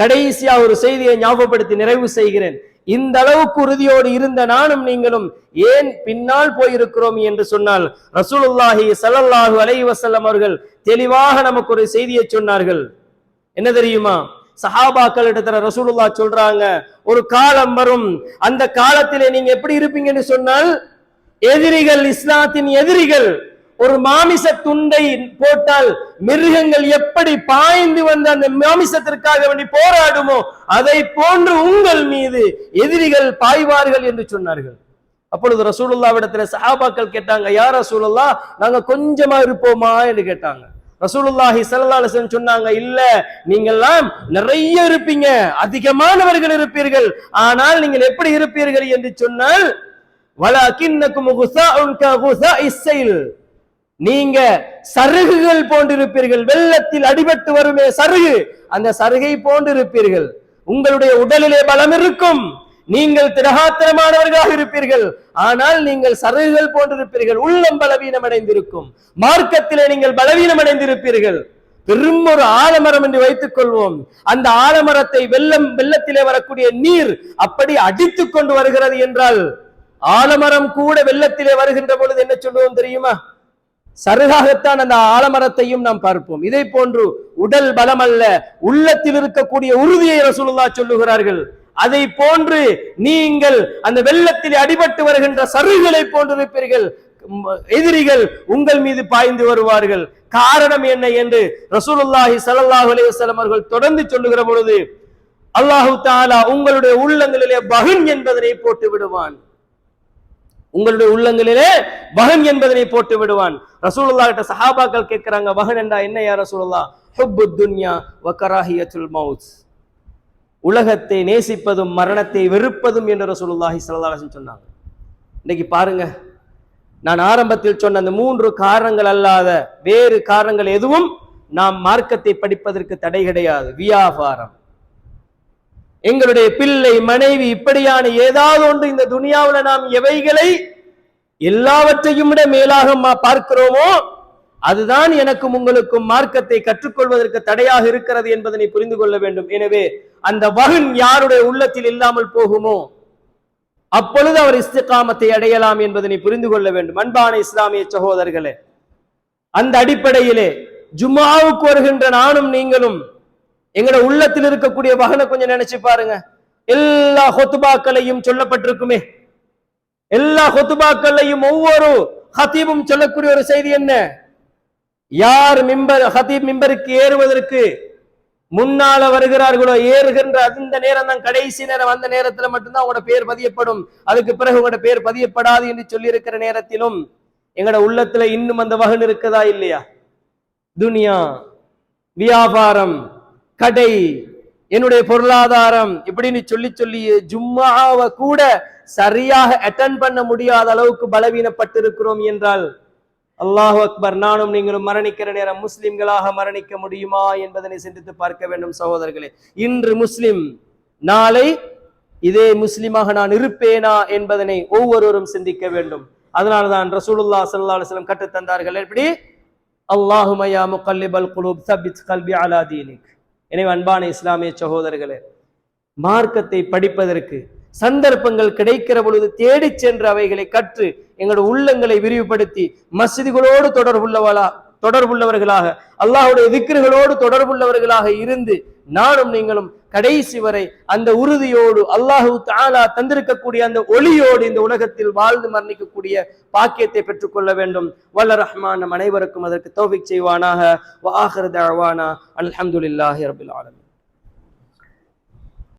கடைசியா ஒரு செய்தியை ஞாபகப்படுத்தி நிறைவு செய்கிறேன். இந்த அளவுக்கு உறுதியோடு இருந்த நானும் நீங்களும் ஏன் பின்னால் போயிருக்கிறோம் என்று சொன்னால், ரசூலுல்லாஹி ஸல்லல்லாஹு அலைஹி வஸல்லம் அவர்கள் தெளிவாக நமக்கு ஒரு செய்தியை சொன்னார்கள். என்ன தெரியுமா? சஹாபாக்கள் இடத்துல ரசூலுல்லாஹ் சொல்றாங்க, ஒரு காலம் வரும், அந்த காலத்திலே நீங்க எப்படி இருப்பீங்கன்னு சொன்னால், எதிரிகள், இஸ்லாத்தின் எதிரிகள் ஒரு மாமிச துண்டை போட்டால் மிருகங்கள் எப்படி பாய்ந்து வந்து அந்த மாமிசத்திற்காக வேண்டி போராடுமோ அதை போன்று உங்கள் மீது எதிரிகள் பாய்வார்கள் என்று சொன்னார்கள். அப்பொழுது ரசூலுல்லாஹ்விடத்துல சஹாபாக்கள் கேட்டாங்க, யா ரசூலுல்லாஹ், நாங்க கொஞ்சமா இருப்போமா என்று கேட்டாங்க. ரசூலுல்லாஹி ஸல்லல்லாஹு அலைஹி வஸல்லம் சொன்னாங்க, இல்ல, நீங்கெல்லாம் நிறைய இருப்பீங்க, அதிகமானவர்கள் இருப்பீர்கள். ஆனால் நீங்கள் எப்படி இருப்பீர்கள் என்று சொன்னால், வலகின்னகும் குஸாஉன் ககுஸாஇஸ் ஸைல், நீங்க சருகுகள் போன்றிருப்பீர்கள். வெள்ளத்தில் அடிபட்டு வருமே சருகு, அந்த சருகை போன்றிருப்பீர்கள். உங்களுடைய உடலிலே பலம் இருக்கும், நீங்கள் திடகாத்திரமானவர்களாக இருப்பீர்கள். ஆனால் நீங்கள் சருகுகள் போன்றிருப்பீர்கள். உள்ளம் பலவீனம் அடைந்திருக்கும். மார்க்கத்திலே நீங்கள் பலவீனம் அடைந்திருப்பீர்கள். பெரும் ஒரு ஆலமரம் என்று வைத்துக் கொள்வோம். அந்த ஆலமரத்தை வெள்ளத்திலே வரக்கூடிய நீர் அப்படி அடித்துக் கொண்டு வருகிறது என்றால், ஆலமரம் கூட வெள்ளத்திலே வருகின்ற பொழுது என்ன சொல்லுவோம் தெரியுமா? சருகாகத்தான் அந்த ஆலமரத்தையும் நாம் பார்ப்போம். இதை போன்று உடல் பலம் அல்ல, உள்ளத்தில் இருக்கக்கூடிய உறுதியை ரசூலுல்லாஹ் சொல்லுகிறார்கள். அதை போன்று நீங்கள் அந்த வெள்ளத்தில் அடிபட்டு வருகின்ற சருகுகளை போன்றிருப்பீர்கள். எதிரிகள் உங்கள் மீது பாய்ந்து வருவார்கள். காரணம் என்ன என்று ரசூலுல்லாஹி ஸல்லல்லாஹு அலைஹி வஸல்லம் அவர்கள் தொடர்ந்து சொல்லுகிற பொழுது, அல்லாஹு தஆலா உங்களுடைய உள்ளங்களிலே பஹன் என்பதனை போட்டு விடுவான். உங்களுடைய உள்ளங்களிலே வஹன் என்பதனை போட்டு விடுவான். ரசூலுல்லாஹ் கிட்ட சஹாபாக்கள் கேட்கிறாங்க, வஹன் என்றா என்ன யா ரசூலுல்லாஹ்? ஹுப்புத் துன்யா வ கராஹியத்துல் மௌத், உலகத்தை நேசிப்பதும் மரணத்தை வெறுப்பதும் என்று ரசூலுல்லாஹி ஸல்லல்லாஹு அலைஹி வஸல்லம் சொன்னாங்க. இன்னைக்கு பாருங்க, நான் ஆரம்பத்தில் சொன்ன அந்த 3 காரணங்கள் அல்லாத வேறு காரணங்கள் எதுவும் நாம் மார்க்கத்தை படிப்பதற்கு தடை கிடையாது. வியாபாரம், எங்களுடைய பிள்ளை, மனைவி, இப்படியான ஏதாவது ஒன்று இந்த துனியாவுல நாம் எவைகளை எல்லாவற்றையும் விட மேலாக பார்க்கிறோமோ அதுதான் எனக்கும் உங்களுக்கும் மார்க்கத்தை கற்றுக்கொள்வதற்கு தடையாக இருக்கிறது என்பதனை புரிந்து கொள்ள வேண்டும். எனவே அந்த வஹன் யாருடைய உள்ளத்தில் இல்லாமல் போகுமோ அப்பொழுது அவர் இஸ்திகாமத்தை அடையலாம் என்பதனை புரிந்து கொள்ள வேண்டும். அன்பான இஸ்லாமிய சகோதரர்களே, அந்த அடிப்படையிலே ஜும்ஆவுக்கு வருகின்ற நானும் நீங்களும் எங்களோட உள்ளத்தில் இருக்கக்கூடிய வஹனை கொஞ்சம் நினைச்சு பாருங்க. எல்லா ஹுத்பாக்களையும் சொல்லப்பட்டிருக்குமே, எல்லா ஹுத்பாக்களையும் ஒவ்வொரு ஹதீபும் சொல்லக்கூடிய ஒரு செய்தி என்ன? யார் ஹதீப் மிம்பருக்கு ஏறுவதற்கு முன்னால வருகிறார்களோ, ஏறுகின்ற அந்த நேரம் தான் கடைசி நேரம், அந்த நேரத்துல மட்டும்தான் உங்களோட பேர் பதியப்படும், அதுக்கு பிறகு உங்களோட பேர் பதியப்படாது என்று சொல்லி இருக்கிற நேரத்திலும் எங்களோட உள்ளத்துல இன்னும் அந்த வஹன் இருக்குதா இல்லையா? துனியா, வியாபாரம், கடை, என்னுடைய பொருளாதாரம் இப்படின்னு சொல்லி சொல்லி ஜும்ஆவை கூட சரியாக அட்டெண்ட் பண்ண முடியாத அளவுக்கு பலவீனப்பட்டிருக்கிறோம் என்றால், அல்லாஹு அக்பர், நானும் நீங்களும் மரணிக்கிற நேரம் முஸ்லிம்களாக மரணிக்க முடியுமா என்பதனை சிந்தித்து பார்க்க வேண்டும் சகோதரர்களே. இன்று முஸ்லிம், நாளை இதே முஸ்லிமாக நான் இருப்பேனா என்பதனை ஒவ்வொருவரும் சிந்திக்க வேண்டும். அதனால்தான் ரசூலுல்லாஹ் ஸல்லல்லாஹு அலைஹி வஸல்லம் கற்றுத் தந்தார்கள், எப்படி? அல்லாஹும்ம யா முகல்லிபல் குலூப் சப்பித் கல்பி அலா தீனிக். எனவே அன்பான இஸ்லாமிய சகோதரர்களே, மார்க்கத்தை படிப்பதற்கு சந்தர்ப்பங்கள் கிடைக்கிற பொழுது தேடி சென்று அவைகளை கற்று எங்களுடைய உள்ளங்களை விரிவுபடுத்தி மஸ்ஜிதுகளோடு தொடர்புள்ளவர்களாக, அல்லாஹ்வுடைய திக்ருகளோடு தொடர்புள்ளவர்களாக இருந்து நானும் நீங்களும் கடைசி வரை அந்த உறுதியோடு அல்லாஹு தஆலா தந்திருக்கக்கூடிய அந்த ஒளியோடு இந்த உலகத்தில் வாழ்ந்து மரணிக்கக்கூடிய பாக்கியத்தை பெற்றுக்கொள்ள வேண்டும். வல்ல ரஹ்மான் நம் அனைவருக்கும் அதற்கு தௌஃபீக் செய்வானாக. வ ஆகிரு தஅவானா அல்ஹம்துலில்லாஹி ரப்பில் ஆலமீன்.